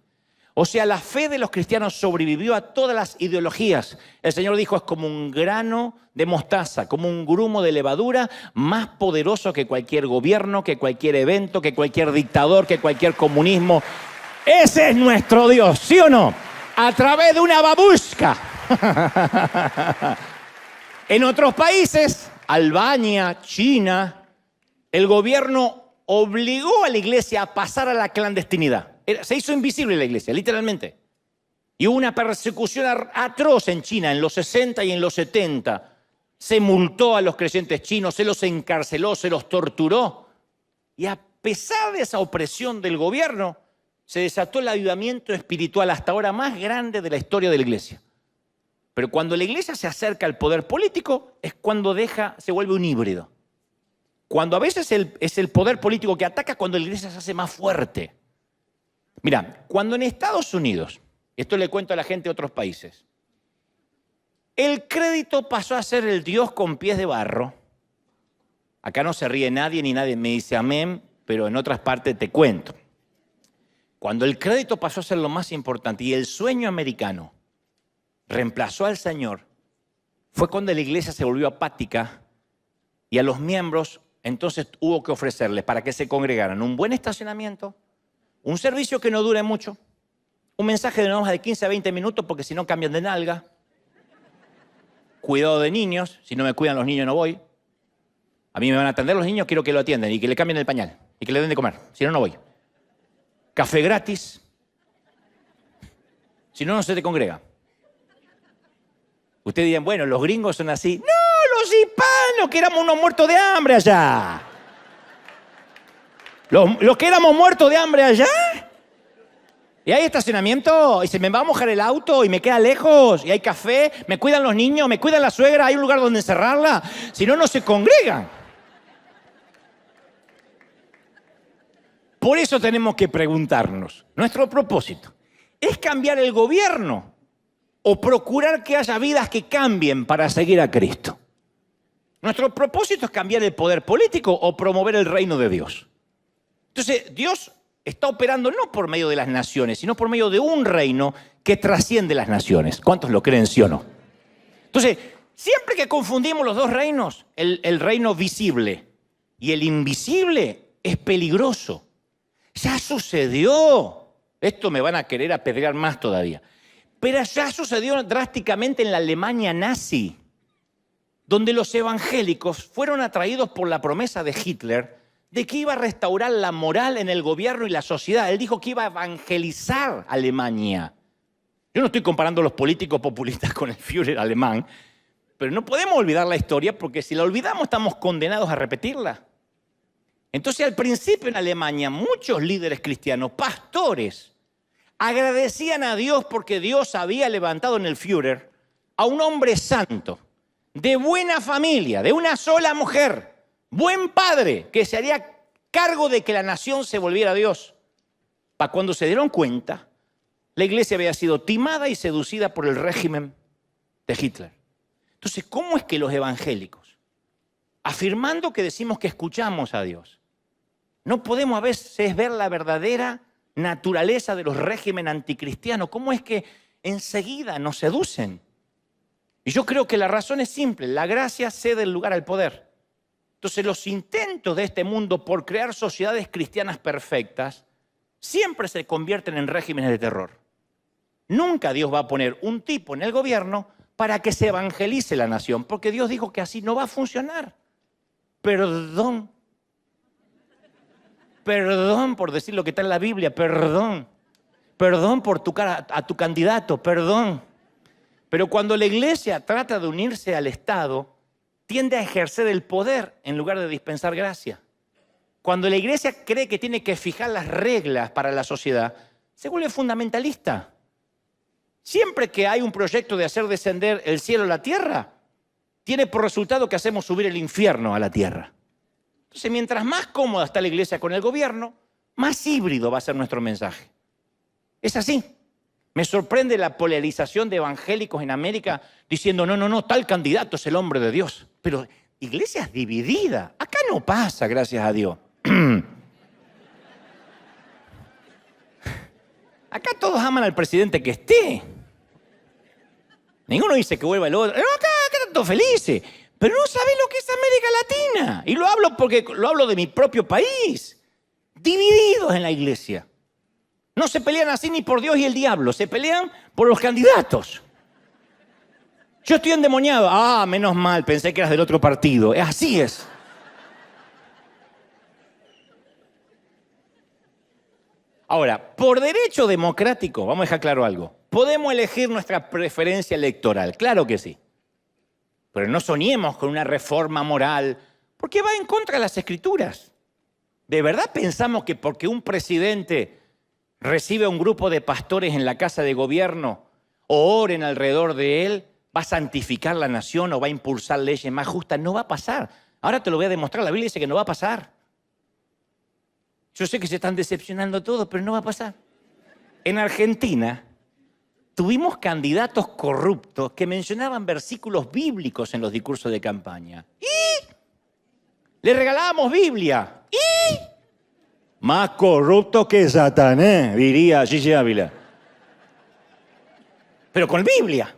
O sea, la fe de los cristianos sobrevivió a todas las ideologías. El Señor dijo, es como un grano de mostaza, como un grumo de levadura, más poderoso que cualquier gobierno, que cualquier evento, que cualquier dictador, que cualquier comunismo. Ese es nuestro Dios, ¿sí o no? A través de una babushka. En otros países, Albania, China, el gobierno obligó a la iglesia a pasar a la clandestinidad. Se hizo invisible la iglesia, literalmente. Y hubo una persecución atroz en China en los 60 y en los 70. Se multó a los creyentes chinos, se los encarceló, se los torturó. Y a pesar de esa opresión del gobierno, se desató el avivamiento espiritual hasta ahora más grande de la historia de la iglesia. Pero cuando la iglesia se acerca al poder político es cuando se vuelve un híbrido. Cuando a veces es el poder político que ataca, cuando la iglesia se hace más fuerte. Mira, cuando en Estados Unidos, esto le cuento a la gente de otros países, el crédito pasó a ser el Dios con pies de barro. Acá no se ríe nadie ni nadie me dice amén, pero en otras partes te cuento. Cuando el crédito pasó a ser lo más importante y el sueño americano reemplazó al Señor, fue cuando la iglesia se volvió apática y a los miembros entonces hubo que ofrecerles para que se congregaran un buen estacionamiento, un servicio que no dure mucho, un mensaje de no más de 15 a 20 minutos porque si no cambian de nalga, cuidado de niños, si no me cuidan los niños no voy, a mí me van a atender los niños, quiero que lo atiendan y que le cambien el pañal y que le den de comer, si no, no voy. Café gratis, si no, no se te congrega. Ustedes dirán, bueno, los gringos son así. No, los hispanos, que éramos unos muertos de hambre allá. Los que éramos muertos de hambre allá. Y hay estacionamiento, y se me va a mojar el auto, y me queda lejos, y hay café, me cuidan los niños, me cuidan la suegra, hay un lugar donde encerrarla. Si no, no se congregan. Por eso tenemos que preguntarnos, nuestro propósito, ¿es cambiar el gobierno o procurar que haya vidas que cambien para seguir a Cristo? Nuestro propósito es cambiar el poder político o promover el reino de Dios. Entonces, Dios está operando no por medio de las naciones, sino por medio de un reino que trasciende las naciones. ¿Cuántos lo creen, sí o no? Entonces, siempre que confundimos los dos reinos, el reino visible y el invisible, es peligroso. Ya sucedió. Esto me van a querer apedrear más todavía. Pero ya sucedió drásticamente en la Alemania nazi, donde los evangélicos fueron atraídos por la promesa de Hitler de que iba a restaurar la moral en el gobierno y la sociedad. Él dijo que iba a evangelizar Alemania. Yo no estoy comparando a los políticos populistas con el Führer alemán, pero no podemos olvidar la historia porque si la olvidamos estamos condenados a repetirla. Entonces, al principio en Alemania, muchos líderes cristianos, pastores, agradecían a Dios porque Dios había levantado en el Führer a un hombre santo, de buena familia, de una sola mujer, buen padre, que se haría cargo de que la nación se volviera a Dios. Para cuando se dieron cuenta, la iglesia había sido timada y seducida por el régimen de Hitler. Entonces, ¿cómo es que los evangélicos, afirmando que decimos que escuchamos a Dios, no podemos a veces ver la verdadera naturaleza de los regímenes anticristianos? ¿Cómo es que enseguida nos seducen? Y yo creo que la razón es simple: la gracia cede el lugar al poder. Entonces los intentos de este mundo por crear sociedades cristianas perfectas siempre se convierten en regímenes de terror. Nunca Dios va a poner un tipo en el gobierno para que se evangelice la nación, porque Dios dijo que así no va a funcionar. Perdón. Perdón por decir lo que está en la Biblia, perdón. Perdón por a tu candidato, perdón. Pero cuando la iglesia trata de unirse al Estado, tiende a ejercer el poder en lugar de dispensar gracia. Cuando la iglesia cree que tiene que fijar las reglas para la sociedad, se vuelve fundamentalista. Siempre que hay un proyecto de hacer descender el cielo a la tierra, tiene por resultado que hacemos subir el infierno a la tierra. Entonces, mientras más cómoda está la iglesia con el gobierno, más híbrido va a ser nuestro mensaje. Es así. Me sorprende la polarización de evangélicos en América diciendo, no, tal candidato es el hombre de Dios. Pero iglesias divididas. Acá no pasa, gracias a Dios. Acá todos aman al presidente que esté. Ninguno dice que vuelva el otro. No, acá están todos felices. Pero no saben lo que es América Latina. Y lo hablo porque lo hablo de mi propio país. Divididos en la iglesia. No se pelean así ni por Dios y el diablo. Se pelean por los candidatos. Yo estoy endemoniado. Ah, menos mal, pensé que eras del otro partido. Así es. Ahora, por derecho democrático, vamos a dejar claro algo. Podemos elegir nuestra preferencia electoral, claro que sí. Pero no soñemos con una reforma moral, porque va en contra de las Escrituras. ¿De verdad pensamos que porque un presidente recibe a un grupo de pastores en la casa de gobierno o oren alrededor de él, va a santificar la nación o va a impulsar leyes más justas? No va a pasar. Ahora te lo voy a demostrar, la Biblia dice que no va a pasar. Yo sé que se están decepcionando todos, pero no va a pasar. En Argentina tuvimos candidatos corruptos que mencionaban versículos bíblicos en los discursos de campaña. Y le regalábamos Biblia. Y más corrupto que Satanás, diría Gigi Ávila. Pero con Biblia.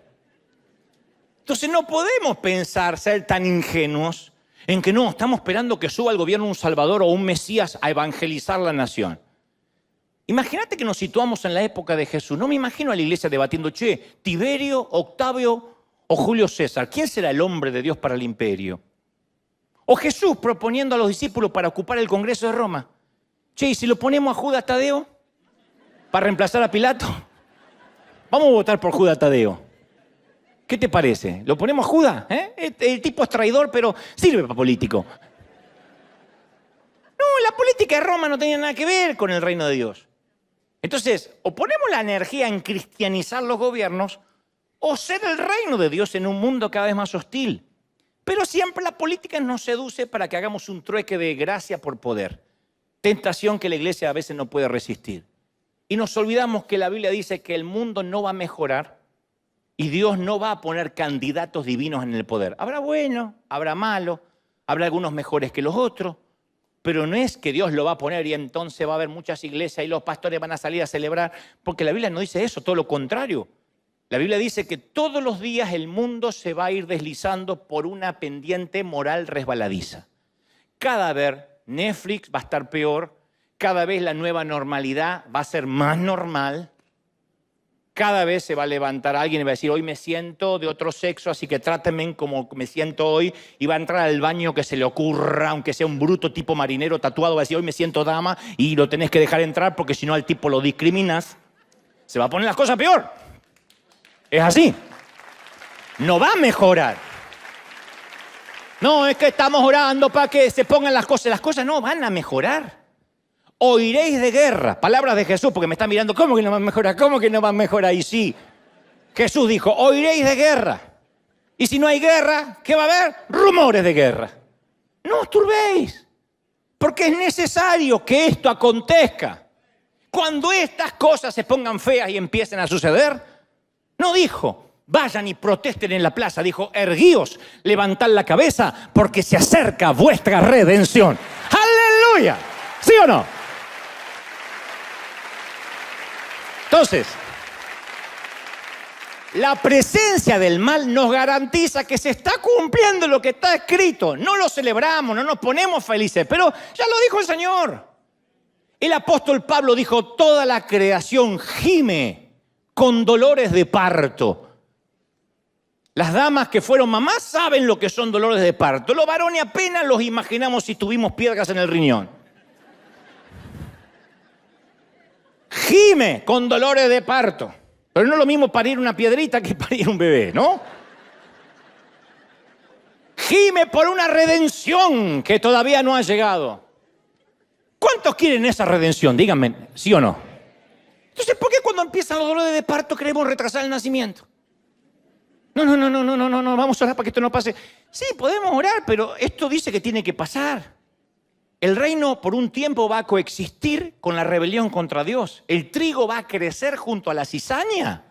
Entonces no podemos pensar ser tan ingenuos en que no, estamos esperando que suba al gobierno un Salvador o un Mesías a evangelizar la nación. Imagínate que nos situamos en la época de Jesús. No me imagino a la iglesia debatiendo, Tiberio, Octavio o Julio César. ¿Quién será el hombre de Dios para el imperio? O Jesús proponiendo a los discípulos para ocupar el Congreso de Roma. ¿Y si lo ponemos a Judas Tadeo para reemplazar a Pilato? Vamos a votar por Judas Tadeo. ¿Qué te parece? ¿Lo ponemos a Judas? El tipo es traidor, pero sirve para político. No, la política de Roma no tenía nada que ver con el reino de Dios. Entonces, o ponemos la energía en cristianizar los gobiernos, o ser el reino de Dios en un mundo cada vez más hostil. Pero siempre la política nos seduce para que hagamos un trueque de gracia por poder. Tentación que la iglesia a veces no puede resistir. Y nos olvidamos que la Biblia dice que el mundo no va a mejorar y Dios no va a poner candidatos divinos en el poder. Habrá bueno, habrá malo, habrá algunos mejores que los otros, pero no es que Dios lo va a poner y entonces va a haber muchas iglesias y los pastores van a salir a celebrar, porque la Biblia no dice eso, todo lo contrario. La Biblia dice que todos los días el mundo se va a ir deslizando por una pendiente moral resbaladiza. Cada vez Netflix va a estar peor, cada vez la nueva normalidad va a ser más normal, cada vez se va a levantar alguien y va a decir, hoy me siento de otro sexo, así que trátenme como me siento hoy, y va a entrar al baño que se le ocurra, aunque sea un bruto tipo marinero tatuado, va a decir, hoy me siento dama, y lo tenés que dejar entrar porque si no al tipo lo discriminas. Se va a poner las cosas peor. Es así. No va a mejorar. No, es que estamos orando para que se pongan las cosas no van a mejorar. Oiréis de guerra, palabras de Jesús, porque me están mirando, ¿cómo que no va a mejorar? ¿Cómo que no va a mejorar? Y sí, Jesús dijo, oiréis de guerra. Y si no hay guerra, ¿qué va a haber? Rumores de guerra. No os turbéis, porque es necesario que esto acontezca. Cuando estas cosas se pongan feas y empiecen a suceder, no dijo, vayan y protesten en la plaza, dijo, erguíos, levantad la cabeza, porque se acerca vuestra redención. ¡Aleluya! ¿Sí o no? Entonces, la presencia del mal nos garantiza que se está cumpliendo lo que está escrito. No lo celebramos, no nos ponemos felices, pero ya lo dijo el Señor. El apóstol Pablo dijo, toda la creación gime con dolores de parto. Las damas que fueron mamás saben lo que son dolores de parto. Los varones apenas los imaginamos si tuvimos piedras en el riñón. Gime con dolores de parto. Pero no es lo mismo parir una piedrita que parir un bebé, ¿no? Gime por una redención que todavía no ha llegado. ¿Cuántos quieren esa redención? Díganme, ¿sí o no? Entonces, ¿por qué cuando empiezan los dolores de parto queremos retrasar el nacimiento? No, vamos a orar para que esto no pase. Sí, podemos orar, pero esto dice que tiene que pasar. El reino por un tiempo va a coexistir con la rebelión contra Dios. El trigo va a crecer junto a la cizaña.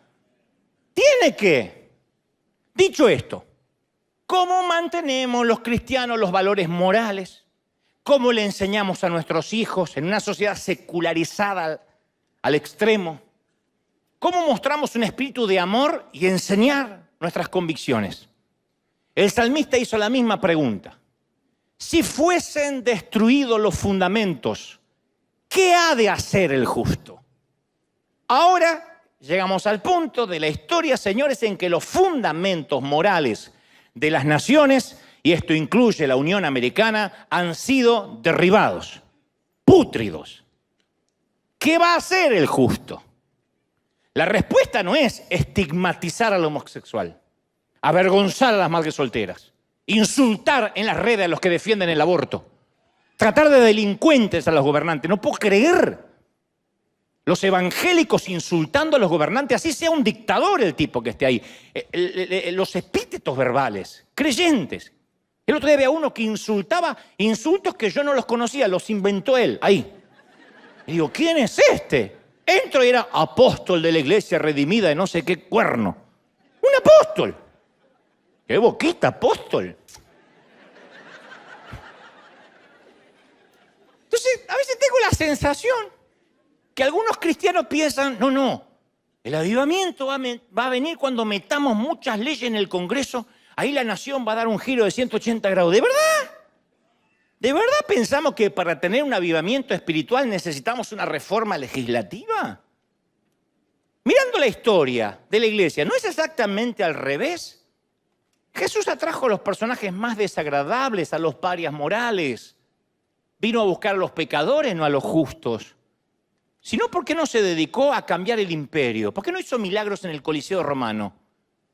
Tiene que. Dicho esto, ¿cómo mantenemos los cristianos los valores morales? ¿Cómo le enseñamos a nuestros hijos en una sociedad secularizada al extremo? ¿Cómo mostramos un espíritu de amor y enseñar nuestras convicciones? El salmista hizo la misma pregunta. Si fuesen destruidos los fundamentos, ¿qué ha de hacer el justo? Ahora llegamos al punto de la historia, señores, en que los fundamentos morales de las naciones, y esto incluye la Unión Americana, han sido derribados, pútridos. ¿Qué va a hacer el justo? La respuesta no es estigmatizar al homosexual, avergonzar a las madres solteras, insultar en las redes a los que defienden el aborto, tratar de delincuentes a los gobernantes. No puedo creer los evangélicos insultando a los gobernantes, así sea un dictador el tipo que esté ahí. Los epítetos verbales, creyentes. El otro día había uno que insultaba insultos que yo no los conocía, los inventó él, ahí. Y digo, ¿quién es este? Entro y era apóstol de la iglesia redimida de no sé qué cuerno. ¡Un apóstol! ¡Qué boquita, apóstol! Entonces, a veces tengo la sensación que algunos cristianos piensan, no, el avivamiento va a venir cuando metamos muchas leyes en el Congreso, ahí la nación va a dar un giro de 180 grados. ¿De verdad? ¿De verdad pensamos que para tener un avivamiento espiritual necesitamos una reforma legislativa? Mirando la historia de la iglesia, ¿no es exactamente al revés? Jesús atrajo a los personajes más desagradables, a los parias morales. Vino a buscar a los pecadores, no a los justos. Sino, ¿por qué no se dedicó a cambiar el imperio? ¿Por qué no hizo milagros en el Coliseo romano?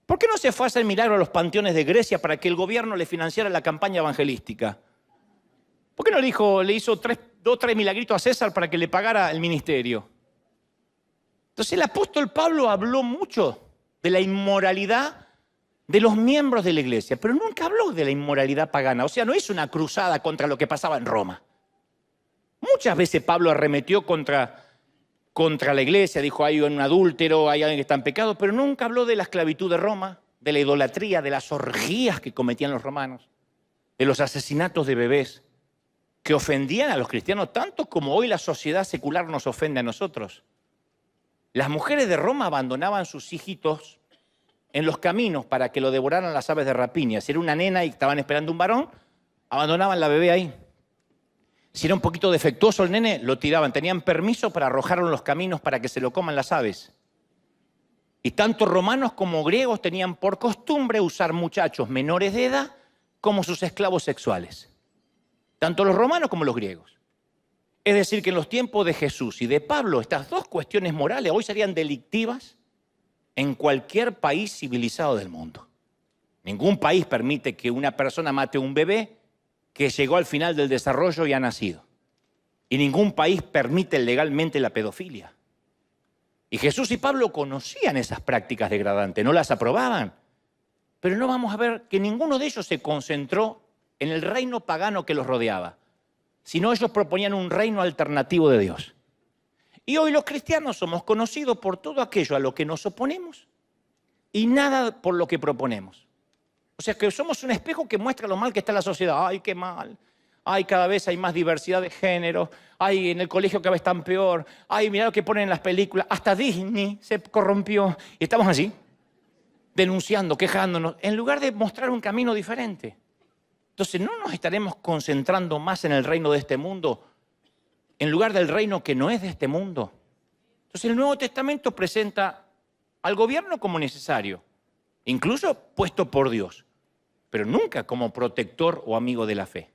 ¿Por qué no se fue a hacer milagros a los panteones de Grecia para que el gobierno le financiara la campaña evangelística? ¿Por qué no le hizo 2 o 3 milagritos a César para que le pagara el ministerio? Entonces el apóstol Pablo habló mucho de la inmoralidad de los miembros de la iglesia, pero nunca habló de la inmoralidad pagana. O sea, no hizo una cruzada contra lo que pasaba en Roma. Muchas veces Pablo arremetió contra la iglesia, dijo, hay un adúltero, hay alguien que está en pecado, pero nunca habló de la esclavitud de Roma, de la idolatría, de las orgías que cometían los romanos, de los asesinatos de bebés, que ofendían a los cristianos tanto como hoy la sociedad secular nos ofende a nosotros. Las mujeres de Roma abandonaban sus hijitos en los caminos para que lo devoraran las aves de rapiña. Si era una nena y estaban esperando un varón, abandonaban la bebé ahí. Si era un poquito defectuoso el nene, lo tiraban. Tenían permiso para arrojarlo en los caminos para que se lo coman las aves. Y tanto romanos como griegos tenían por costumbre usar muchachos menores de edad como sus esclavos sexuales. Tanto los romanos como los griegos. Es decir, que en los tiempos de Jesús y de Pablo, estas dos cuestiones morales hoy serían delictivas en cualquier país civilizado del mundo. Ningún país permite que una persona mate a un bebé que llegó al final del desarrollo y ha nacido. Y ningún país permite legalmente la pedofilia. Y Jesús y Pablo conocían esas prácticas degradantes, no las aprobaban. Pero no vamos a ver que ninguno de ellos se concentró en el reino pagano que los rodeaba, sino ellos proponían un reino alternativo de Dios. Y hoy los cristianos somos conocidos por todo aquello a lo que nos oponemos y nada por lo que proponemos. O sea que somos un espejo que muestra lo mal que está la sociedad. ¡Ay, qué mal! ¡Ay, cada vez hay más diversidad de género! ¡Ay, en el colegio cada vez están peor! ¡Ay, mirá lo que ponen en las películas! Hasta Disney se corrompió. Y estamos así, denunciando, quejándonos, en lugar de mostrar un camino diferente. Entonces, ¿no nos estaremos concentrando más en el reino de este mundo en lugar del reino que no es de este mundo. Entonces el Nuevo Testamento presenta al gobierno como necesario, incluso puesto por Dios, pero nunca como protector o amigo de la fe.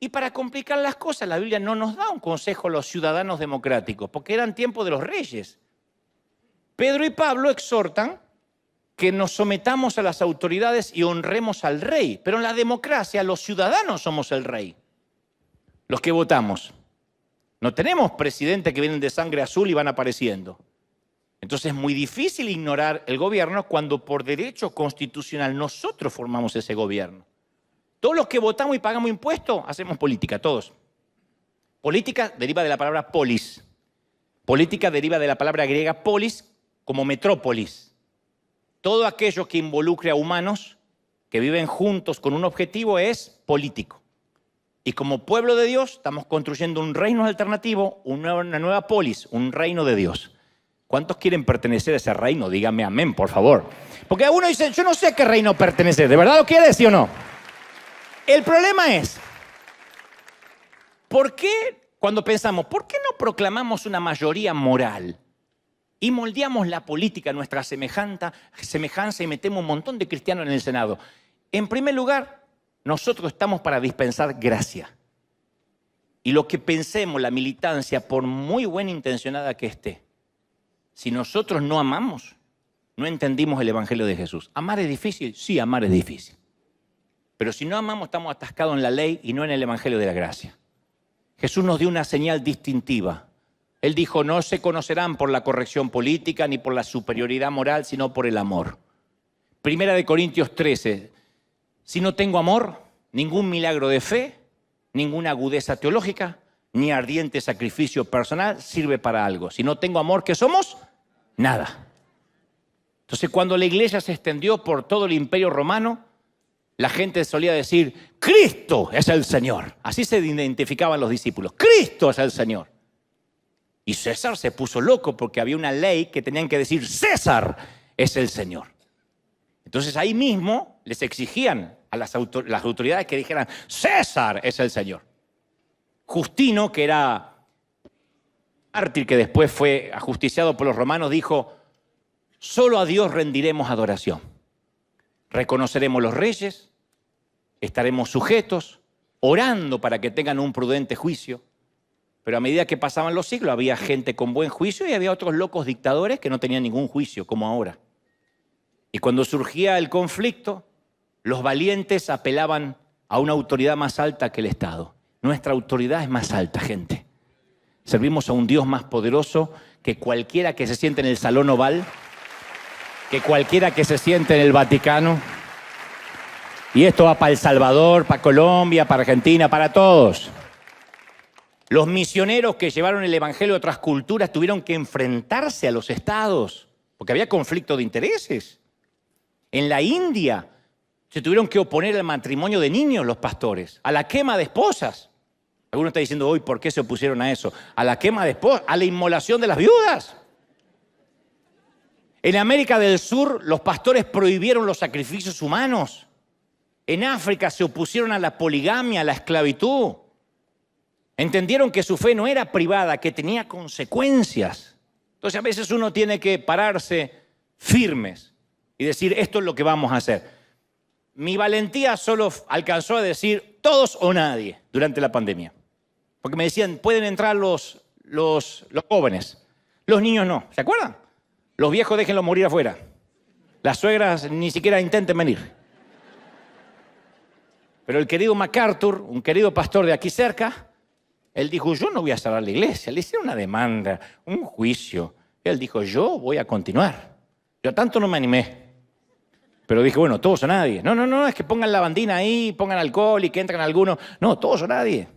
Y para complicar las cosas, la Biblia no nos da un consejo a los ciudadanos democráticos, porque eran tiempos de los reyes. Pedro y Pablo exhortan que nos sometamos a las autoridades y honremos al rey, pero en la democracia los ciudadanos somos el rey, los que votamos. No tenemos presidentes que vienen de sangre azul y van apareciendo. Entonces es muy difícil ignorar el gobierno cuando por derecho constitucional nosotros formamos ese gobierno. Todos los que votamos y pagamos impuestos hacemos política, todos. Política deriva de la palabra polis. Política deriva de la palabra griega polis como metrópolis. Todo aquello que involucre a humanos que viven juntos con un objetivo es político. Y como pueblo de Dios estamos construyendo un reino alternativo, una nueva polis, un reino de Dios. ¿Cuántos quieren pertenecer a ese reino? Díganme amén, por favor. Porque alguno dice, yo no sé a qué reino pertenece. ¿De verdad lo quiere, sí o no? El problema es, ¿por qué cuando pensamos, ¿por qué no proclamamos una mayoría moral y moldeamos la política a nuestra semejanza y metemos un montón de cristianos en el Senado? En primer lugar, nosotros estamos para dispensar gracia. Y lo que pensemos, la militancia, por muy buena intencionada que esté, si nosotros no amamos, no entendimos el Evangelio de Jesús. ¿Amar es difícil? Sí, amar es difícil. Pero si no amamos, estamos atascados en la ley y no en el Evangelio de la gracia. Jesús nos dio una señal distintiva. Él dijo, no se conocerán por la corrección política ni por la superioridad moral, sino por el amor. Primera de Corintios 13. Si no tengo amor, ningún milagro de fe, ninguna agudeza teológica, ni ardiente sacrificio personal sirve para algo. Si no tengo amor, ¿qué somos? Nada. Entonces, cuando la iglesia se extendió por todo el imperio romano, la gente solía decir, Cristo es el Señor. Así se identificaban los discípulos. Cristo es el Señor. Y César se puso loco porque había una ley que tenían que decir, César es el Señor. Entonces ahí mismo les exigían a las autoridades que dijeran, César es el Señor. Justino, que era mártir que después fue ajusticiado por los romanos, dijo, solo a Dios rendiremos adoración. Reconoceremos los reyes, estaremos sujetos, orando para que tengan un prudente juicio. Pero a medida que pasaban los siglos había gente con buen juicio y había otros locos dictadores que no tenían ningún juicio, como ahora. Y cuando surgía el conflicto, los valientes apelaban a una autoridad más alta que el Estado. Nuestra autoridad es más alta, gente. Servimos a un Dios más poderoso que cualquiera que se siente en el Salón Oval, que cualquiera que se siente en el Vaticano. Y esto va para El Salvador, para Colombia, para Argentina, para todos. Los misioneros que llevaron el evangelio a otras culturas tuvieron que enfrentarse a los estados, porque había conflicto de intereses. En la India se tuvieron que oponer al matrimonio de niños los pastores, a la quema de esposas. Algunos están diciendo hoy, ¿por qué se opusieron a eso? A la quema de esposas, a la inmolación de las viudas. En América del Sur los pastores prohibieron los sacrificios humanos. En África se opusieron a la poligamia, a la esclavitud. Entendieron que su fe no era privada, que tenía consecuencias. Entonces a veces uno tiene que pararse firmes y decir, esto es lo que vamos a hacer. Mi valentía solo alcanzó a decir todos o nadie durante la pandemia. Porque me decían, pueden entrar los jóvenes, los niños no. ¿Se acuerdan? Los viejos déjenlos morir afuera. Las suegras ni siquiera intenten venir. Pero el querido MacArthur, un querido pastor de aquí cerca, él dijo, yo no voy a cerrar la iglesia. Le hicieron una demanda, un juicio. Él dijo, yo voy a continuar. Yo tanto no me animé. Pero dije, bueno, todos o nadie. No, es que pongan la bandina ahí, pongan alcohol y que entran algunos. No, todos o nadie.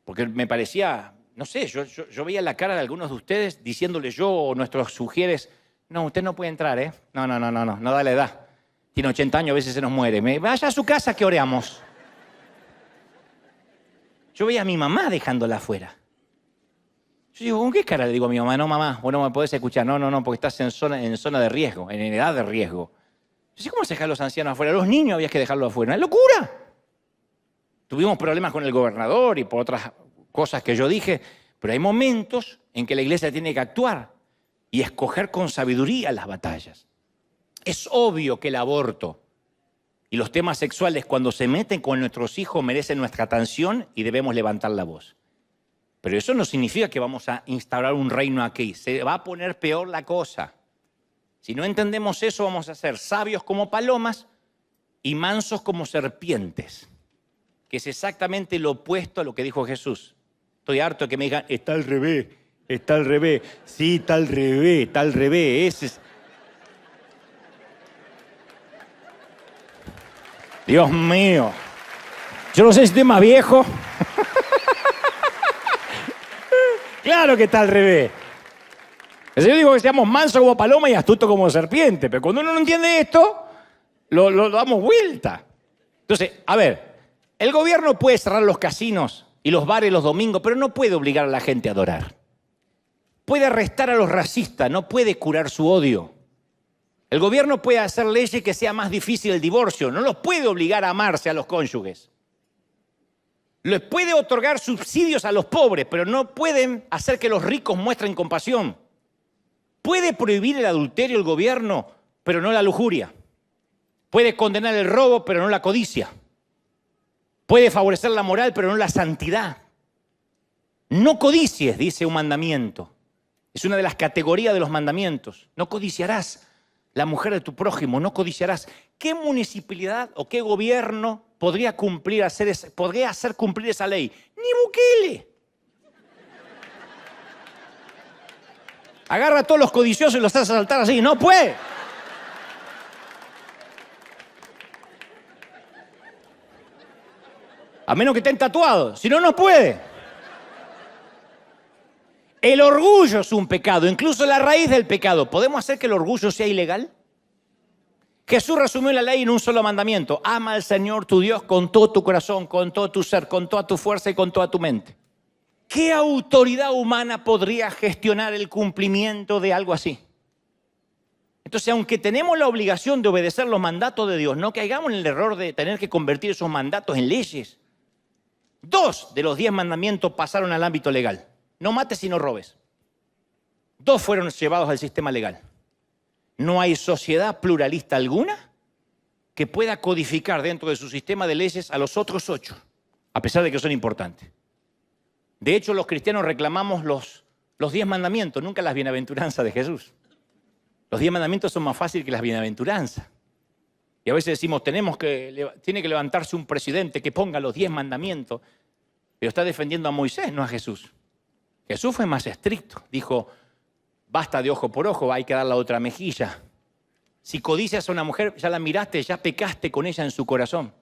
Porque me parecía, no sé, yo veía la cara de algunos de ustedes diciéndole yo o nuestros sugieres, no, usted no puede entrar, ¿eh? No da la edad. Tiene 80 años, a veces se nos muere. Vaya a su casa que oremos. Yo veía a mi mamá dejándola afuera. Yo digo, ¿con qué cara le digo a mi mamá? No, mamá, vos no me podés escuchar. No, porque estás en zona de riesgo, en edad de riesgo. Yo sé cómo se dejan los ancianos afuera. Los niños había que dejarlos afuera. ¡Es locura! Tuvimos problemas con el gobernador y por otras cosas que yo dije, pero hay momentos en que la iglesia tiene que actuar y escoger con sabiduría las batallas. Es obvio que el aborto y los temas sexuales, cuando se meten con nuestros hijos, merecen nuestra atención y debemos levantar la voz. Pero eso no significa que vamos a instaurar un reino aquí. Se va a poner peor la cosa. Si no entendemos eso, vamos a ser sabios como palomas y mansos como serpientes, que es exactamente lo opuesto a lo que dijo Jesús. Estoy harto de que me digan, está al revés, está al revés. Sí, está al revés, está al revés. Ese es... Dios mío. Yo no sé si estoy más viejo. Claro que está al revés. Yo digo que seamos mansos como paloma y astutos como serpiente, pero cuando uno no entiende esto, lo damos vuelta. Entonces, a ver, el gobierno puede cerrar los casinos y los bares los domingos, pero no puede obligar a la gente a adorar. Puede arrestar a los racistas, no puede curar su odio. El gobierno puede hacer leyes que sea más difícil el divorcio, no los puede obligar a amarse a los cónyuges. Les puede otorgar subsidios a los pobres, pero no pueden hacer que los ricos muestren compasión. Puede prohibir el adulterio el gobierno, pero no la lujuria. Puede condenar el robo, pero no la codicia. Puede favorecer la moral, pero no la santidad. No codicies, dice un mandamiento. Es una de las categorías de los mandamientos. No codiciarás la mujer de tu prójimo, no codiciarás. ¿Qué municipalidad o qué gobierno podría hacer cumplir esa ley? Ni Bukele. Agarra a todos los codiciosos y los hace saltar así. No puede. A menos que estén tatuados. Si no, no puede. El orgullo es un pecado, incluso la raíz del pecado. ¿Podemos hacer que el orgullo sea ilegal? Jesús resumió la ley en un solo mandamiento. Ama al Señor tu Dios con todo tu corazón, con todo tu ser, con toda tu fuerza y con toda tu mente. ¿Qué autoridad humana podría gestionar el cumplimiento de algo así? Entonces, aunque tenemos la obligación de obedecer los mandatos de Dios, no caigamos en el error de tener que convertir esos mandatos en leyes. 2 de los 10 mandamientos pasaron al ámbito legal. No mates y no robes. 2 fueron llevados al sistema legal. No hay sociedad pluralista alguna que pueda codificar dentro de su sistema de leyes a los otros 8, a pesar de que son importantes. De hecho, los cristianos reclamamos los 10 mandamientos, nunca las bienaventuranzas de Jesús. Los 10 mandamientos son más fáciles que las bienaventuranzas. Y a veces decimos, tiene que levantarse un presidente que ponga los 10 mandamientos, pero está defendiendo a Moisés, no a Jesús. Jesús fue más estricto, dijo, basta de ojo por ojo, hay que dar la otra mejilla. Si codicias a una mujer, ya la miraste, ya pecaste con ella en su corazón.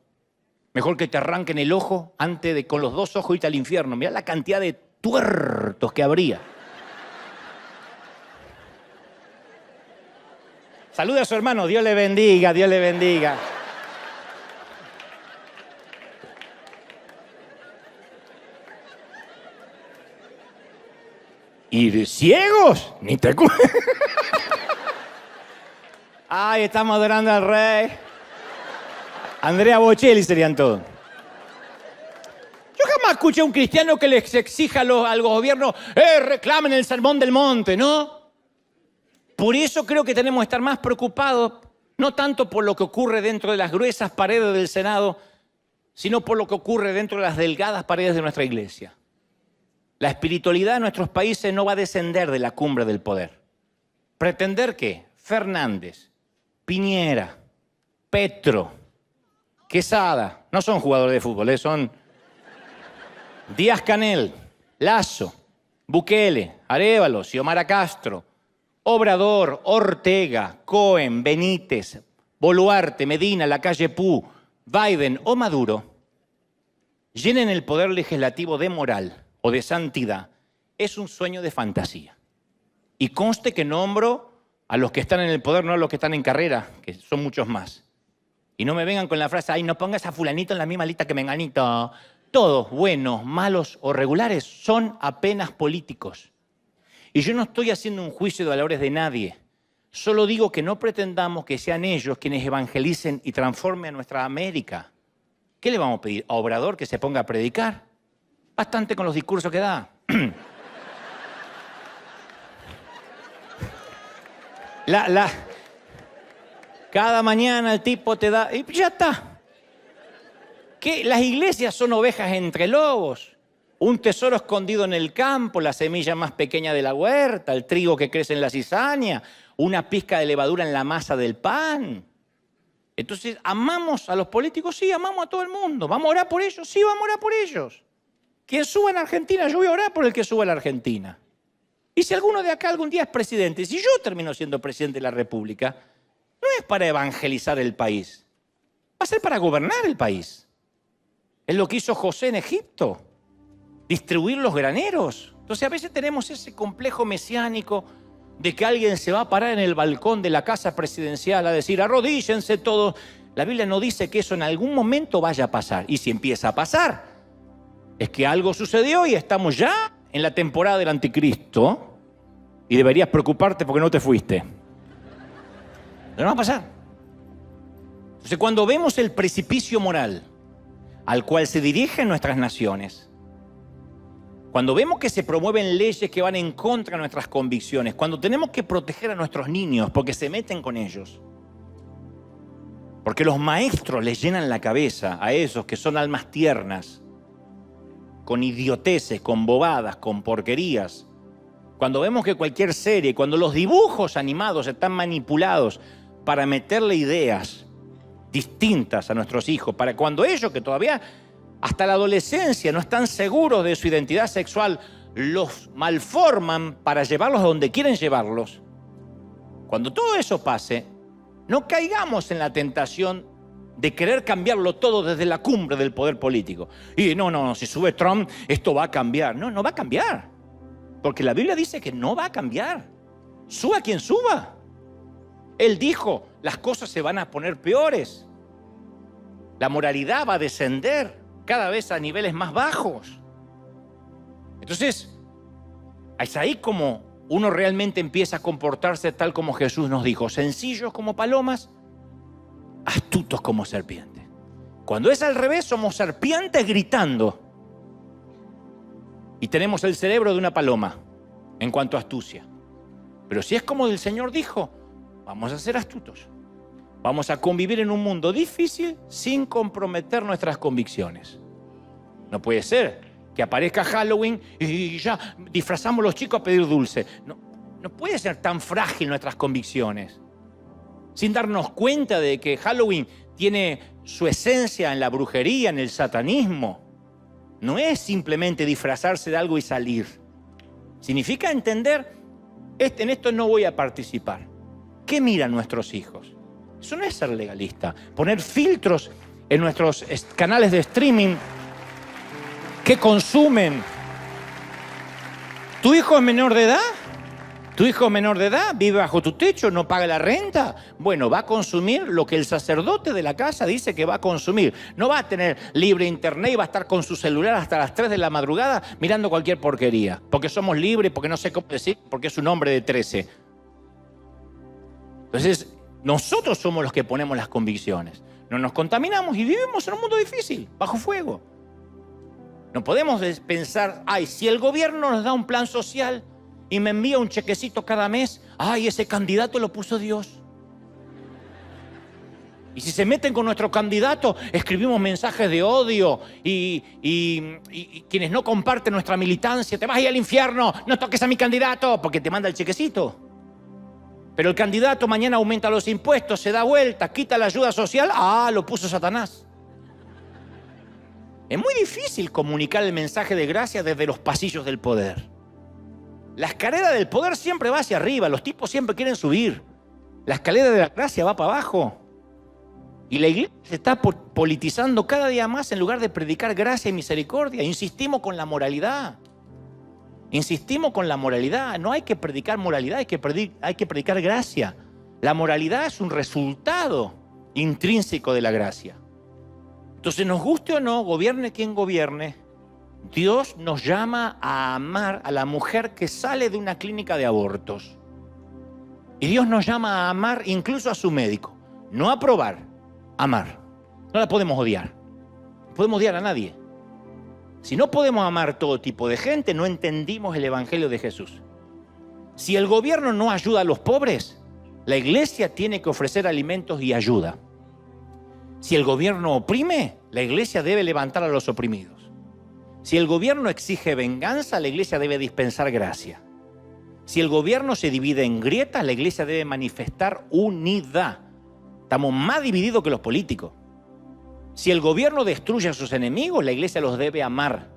Mejor que te arranquen el ojo antes de con los 2 ojos irte al infierno. Mirá la cantidad de tuertos que habría. Saluda a su hermano, Dios le bendiga, Dios le bendiga. ¿Y de ciegos? Ni te cuento. Ay, estamos adorando al rey. Andrea Bocelli serían todos. Yo jamás escuché a un cristiano que les exija al gobierno, reclamen el sermón del monte, ¿no? Por eso creo que tenemos que estar más preocupados, no tanto por lo que ocurre dentro de las gruesas paredes del Senado, sino por lo que ocurre dentro de las delgadas paredes de nuestra iglesia. La espiritualidad de nuestros países no va a descender de la cumbre del poder. Pretender que Fernández, Piñera, Petro, Quesada, no son jugadores de fútbol, son Díaz-Canel, Lasso, Bukele, Arévalo, Xiomara Castro, Obrador, Ortega, Cohen, Benítez, Boluarte, Medina, Lacalle Pou, Biden o Maduro llenen el poder legislativo de moral o de santidad, es un sueño de fantasía. Y conste que nombro a los que están en el poder, no a los que están en carrera, que son muchos más. Y no me vengan con la frase, ay, no pongas a fulanito en la misma lista que menganito. Todos, buenos, malos o regulares, son apenas políticos. Y yo no estoy haciendo un juicio de valores de nadie. Solo digo que no pretendamos que sean ellos quienes evangelicen y transformen a nuestra América. ¿Qué le vamos a pedir? ¿A Obrador que se ponga a predicar? Bastante con los discursos que da. Cada mañana el tipo te da... Y ya está. ¿Qué? Las iglesias son ovejas entre lobos. Un tesoro escondido en el campo, la semilla más pequeña de la huerta, el trigo que crece en la cizaña, una pizca de levadura en la masa del pan. Entonces, ¿amamos a los políticos? Sí, amamos a todo el mundo. ¿Vamos a orar por ellos? Sí, vamos a orar por ellos. Quien suba en Argentina, yo voy a orar por el que suba en la Argentina. Y si alguno de acá algún día es presidente, si yo termino siendo presidente de la República, no es para evangelizar el país, va a ser para gobernar el país. Es lo que hizo José en Egipto, distribuir los graneros. Entonces a veces tenemos ese complejo mesiánico de que alguien se va a parar en el balcón de la casa presidencial a decir arrodíllense todos. La Biblia no dice que eso en algún momento vaya a pasar. Y si empieza a pasar, es que algo sucedió y estamos ya en la temporada del anticristo y deberías preocuparte porque no te fuiste. Pero no va a pasar. Entonces cuando vemos el precipicio moral al cual se dirigen nuestras naciones, cuando vemos que se promueven leyes que van en contra de nuestras convicciones, cuando tenemos que proteger a nuestros niños porque se meten con ellos, porque los maestros les llenan la cabeza a esos que son almas tiernas, con idioteces, con bobadas, con porquerías, cuando vemos que cualquier serie, cuando los dibujos animados están manipulados para meterle ideas distintas a nuestros hijos, para cuando ellos que todavía hasta la adolescencia no están seguros de su identidad sexual, los malforman para llevarlos a donde quieren llevarlos. Cuando todo eso pase, no caigamos en la tentación de querer cambiarlo todo desde la cumbre del poder político. Y no, si sube Trump, esto va a cambiar. No, no va a cambiar. Porque la Biblia dice que no va a cambiar. Suba quien suba. Él dijo, las cosas se van a poner peores. La moralidad va a descender cada vez a niveles más bajos. Entonces, es ahí como uno realmente empieza a comportarse tal como Jesús nos dijo, sencillos como palomas, astutos como serpientes. Cuando es al revés, somos serpientes gritando y tenemos el cerebro de una paloma en cuanto a astucia. Pero si es como el Señor dijo, vamos a ser astutos. Vamos a convivir en un mundo difícil sin comprometer nuestras convicciones. No puede ser que aparezca Halloween y ya disfrazamos a los chicos a pedir dulce. No puede ser tan frágil nuestras convicciones. Sin darnos cuenta de que Halloween tiene su esencia en la brujería, en el satanismo. No es simplemente disfrazarse de algo y salir. Significa entender, en esto no voy a participar. ¿Qué miran nuestros hijos? Eso no es ser legalista. Poner filtros en nuestros canales de streaming que consumen. ¿Tu hijo es menor de edad? ¿Tu hijo es menor de edad? ¿Vive bajo tu techo? ¿No paga la renta? Bueno, va a consumir lo que el sacerdote de la casa dice que va a consumir. No va a tener libre internet y va a estar con su celular hasta las 3 de la madrugada mirando cualquier porquería. Porque somos libres, porque no sé cómo decir, porque es un hombre de 13. Entonces, nosotros somos los que ponemos las convicciones. No nos contaminamos y vivimos en un mundo difícil, bajo fuego. No podemos pensar, si el gobierno nos da un plan social y me envía un chequecito cada mes, ese candidato lo puso Dios. Y si se meten con nuestro candidato, escribimos mensajes de odio y quienes no comparten nuestra militancia, te vas a ir al infierno, no toques a mi candidato, porque te manda el chequecito. Pero el candidato mañana aumenta los impuestos, se da vuelta, quita la ayuda social, lo puso Satanás. Es muy difícil comunicar el mensaje de gracia desde los pasillos del poder. La escalera del poder siempre va hacia arriba, los tipos siempre quieren subir. La escalera de la gracia va para abajo. Y la iglesia se está politizando cada día más en lugar de predicar gracia y misericordia. Insistimos con la moralidad. Insistimos con la moralidad. No hay que predicar moralidad, hay que predicar gracia. La moralidad es un resultado intrínseco de la gracia. Entonces, nos guste o no, gobierne quien gobierne, Dios nos llama a amar a la mujer que sale de una clínica de abortos. Y Dios nos llama a amar incluso a su médico. No a aprobar, amar. No la podemos odiar. No podemos odiar a nadie. Si no podemos amar todo tipo de gente, no entendimos el Evangelio de Jesús. Si el gobierno no ayuda a los pobres, la iglesia tiene que ofrecer alimentos y ayuda. Si el gobierno oprime, la iglesia debe levantar a los oprimidos. Si el gobierno exige venganza, la iglesia debe dispensar gracia. Si el gobierno se divide en grietas, la iglesia debe manifestar unidad. Estamos más divididos que los políticos. Si el gobierno destruye a sus enemigos, la iglesia los debe amar.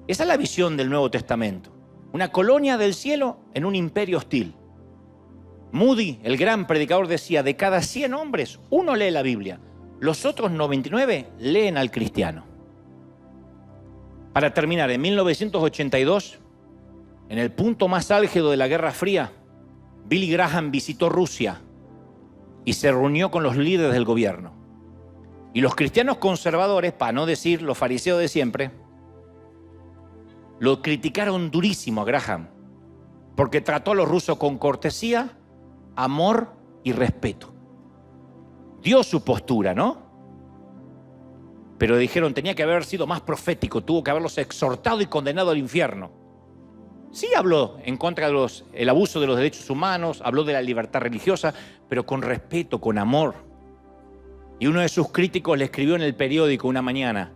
Esa es la visión del Nuevo Testamento. Una colonia del cielo en un imperio hostil. Moody, el gran predicador, decía, de cada 100 hombres, uno lee la Biblia. Los otros 99 leen al cristiano. Para terminar, en 1982, en el punto más álgido de la Guerra Fría, Billy Graham visitó Rusia y se reunió con los líderes del gobierno. Y los cristianos conservadores, para no decir los fariseos de siempre, lo criticaron durísimo a Graham, porque trató a los rusos con cortesía, amor y respeto. Dio su postura, ¿no? Pero dijeron, tenía que haber sido más profético, tuvo que haberlos exhortado y condenado al infierno. Sí habló en contra del abuso de los derechos humanos, habló de la libertad religiosa, pero con respeto, con amor. Y uno de sus críticos le escribió en el periódico una mañana,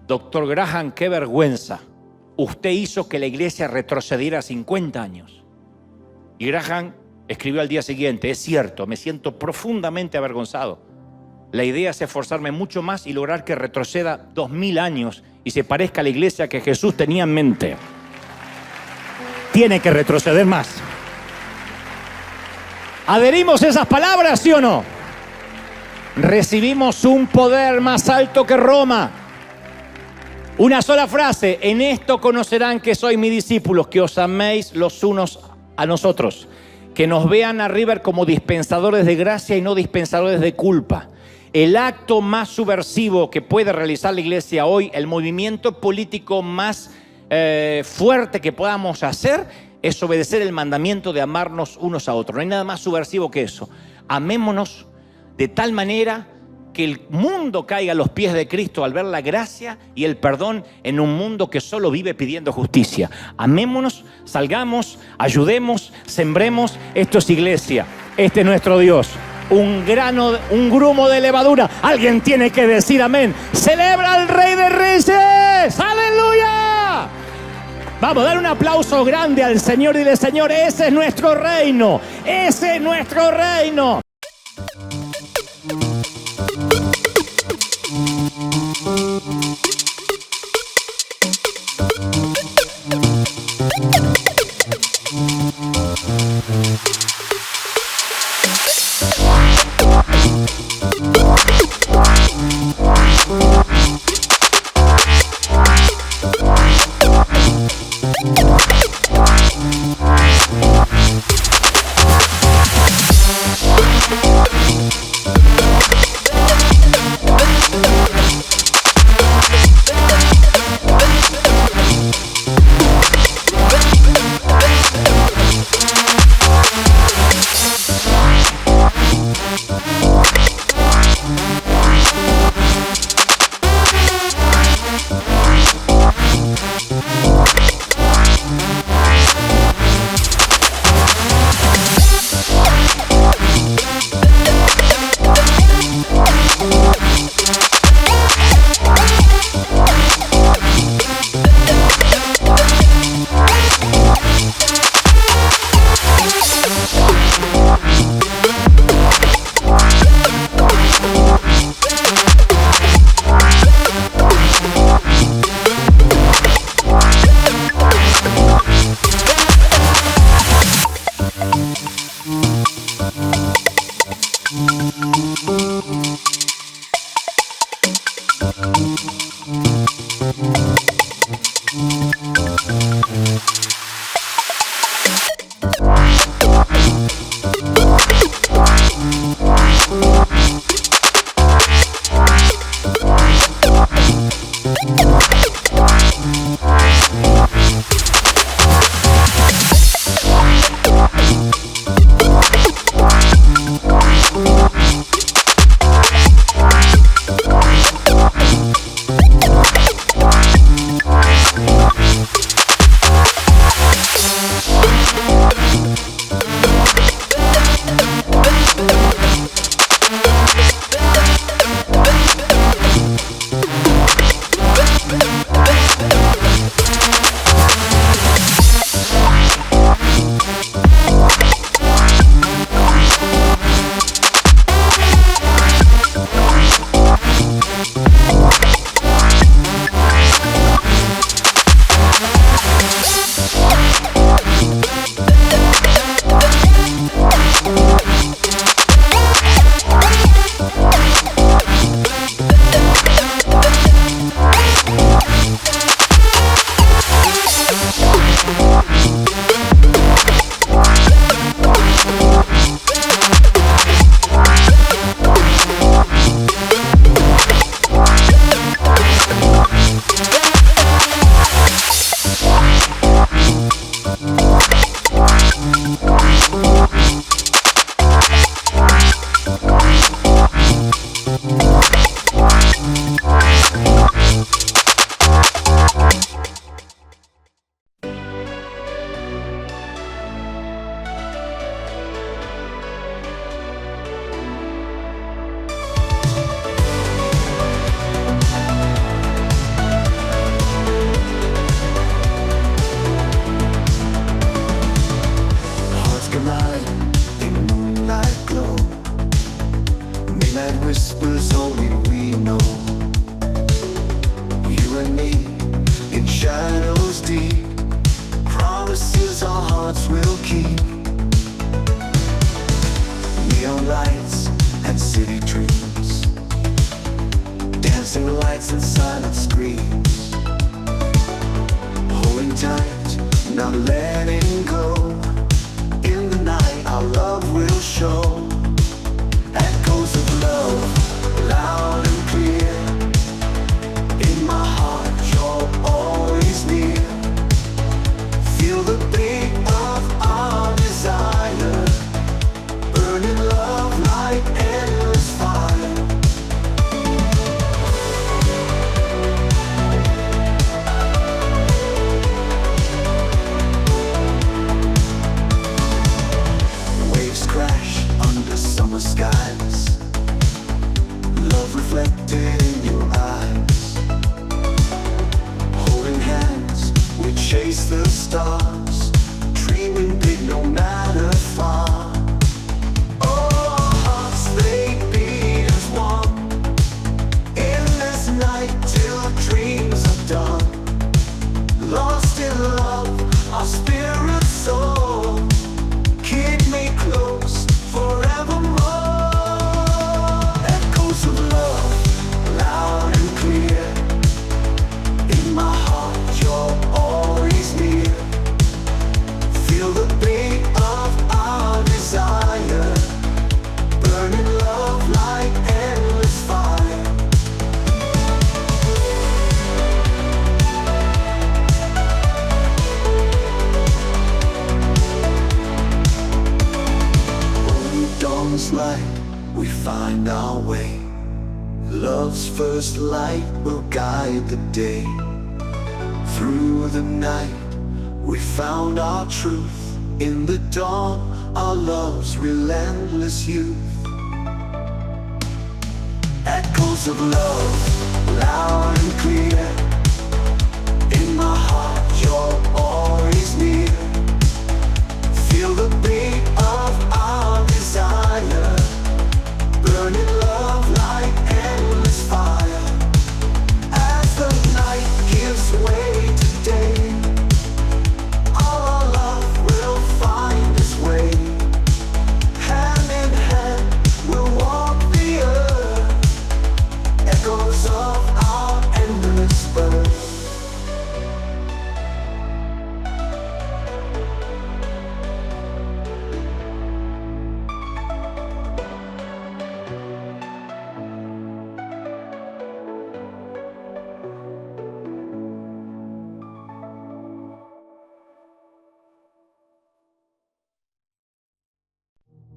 Dr. Graham, qué vergüenza, usted hizo que la iglesia retrocediera 50 años. Y Graham escribió al día siguiente, es cierto, me siento profundamente avergonzado. La idea es esforzarme mucho más y lograr que retroceda 2000 años y se parezca a la iglesia que Jesús tenía en mente. Tiene que retroceder más. ¿Adherimos esas palabras, sí o no? Recibimos un poder más alto que Roma. Una sola frase, en esto conocerán que sois mis discípulos, que os améis los unos a nosotros, que nos vean a River como dispensadores de gracia y no dispensadores de culpa. El acto más subversivo que puede realizar la iglesia hoy, el movimiento político más fuerte que podamos hacer, es obedecer el mandamiento de amarnos unos a otros. No hay nada más subversivo que eso. Amémonos de tal manera que el mundo caiga a los pies de Cristo al ver la gracia y el perdón en un mundo que solo vive pidiendo justicia. Amémonos, salgamos, ayudemos, sembremos. Esto es iglesia, este es nuestro Dios. Un grumo de levadura. Alguien tiene que decir amén. ¡Celebra al Rey de Reyes! ¡Aleluya! Vamos a dar un aplauso grande al Señor y dile, Señor, ese es nuestro reino. Ese es nuestro reino. will keep. Neon lights and city dreams, dancing lights and silent screams, holding tight, not letting go. In the night our love will show. Echoes of love, loud and clear. In my heart you're always near. Feel the beat of our desire, burning love like endless fire. Waves crash under summer skies, love reflected in your eyes. Holding hands, we chase the stars, dreaming big no matter far. Oh, our hearts, they beat as one, in this night till dreams are done. Lost in love, our spirits soar. Keep me close forevermore. Echoes of love, loud and clear. In my heart you're always near. Feel the beat of our desire, burning love like endless fire. When dawn's light, we find our way. Love's first light will guide the day. Through the night, we found our truth. In the dawn, our love's relentless youth. Echoes of love, loud and clear. In my heart, you're always near. Feel the beat of our desire, burning love like endless fire. As the night gives way to day, our love will find its way. Hand in hand, we'll walk the earth. Echoes of our endless birth.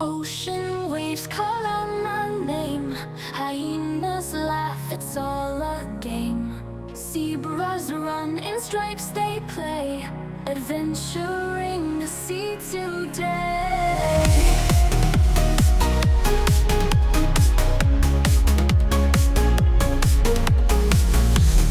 Ocean waves call out my name. Hyenas laugh, it's all a game. Zebras run in stripes, they play, adventuring the sea today.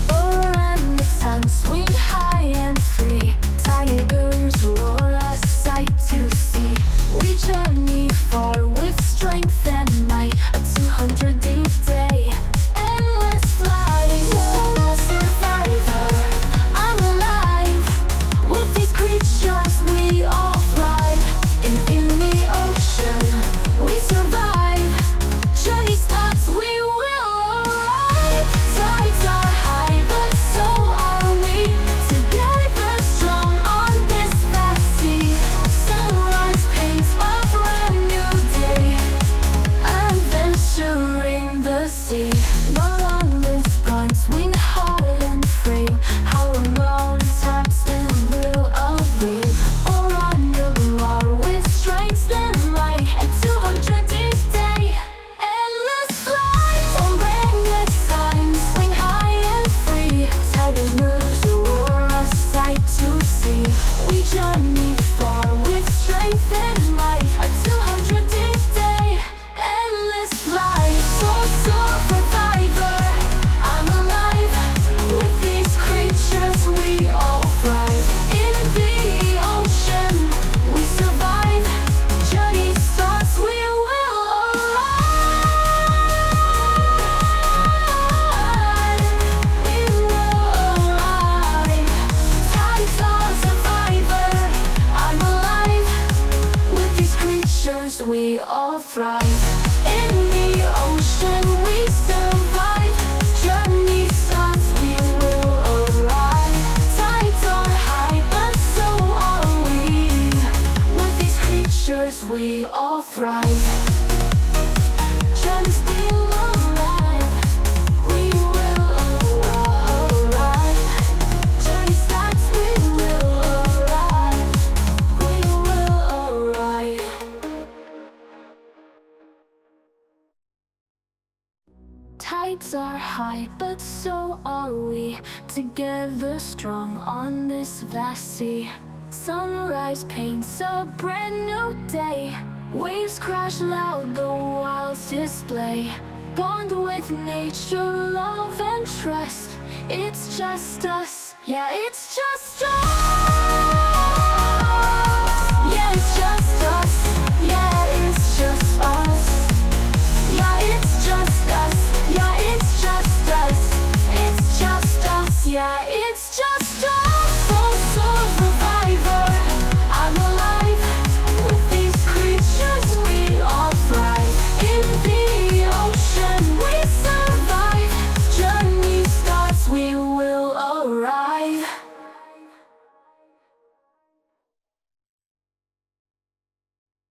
Orangutans swing high and free. Tigers roar, a sight to see. We journey far with strength and might, a 200-day day. Endless flight, a survivor, I'm alive. With these creatures we all thrive. In creatures, we all thrive. In the ocean we survive. Journey starts, we will arrive. Tides are high, but so are we. With these creatures, we all thrive. Journey still alive. We will arrive. Journey starts, we will arrive. We will arrive. Tides are high, but so are we. Together strong on this vast sea. Sunrise paints a brand new day. Waves crash loud, the wilds display. Bond with nature, love and trust. It's just us, yeah, it's just us.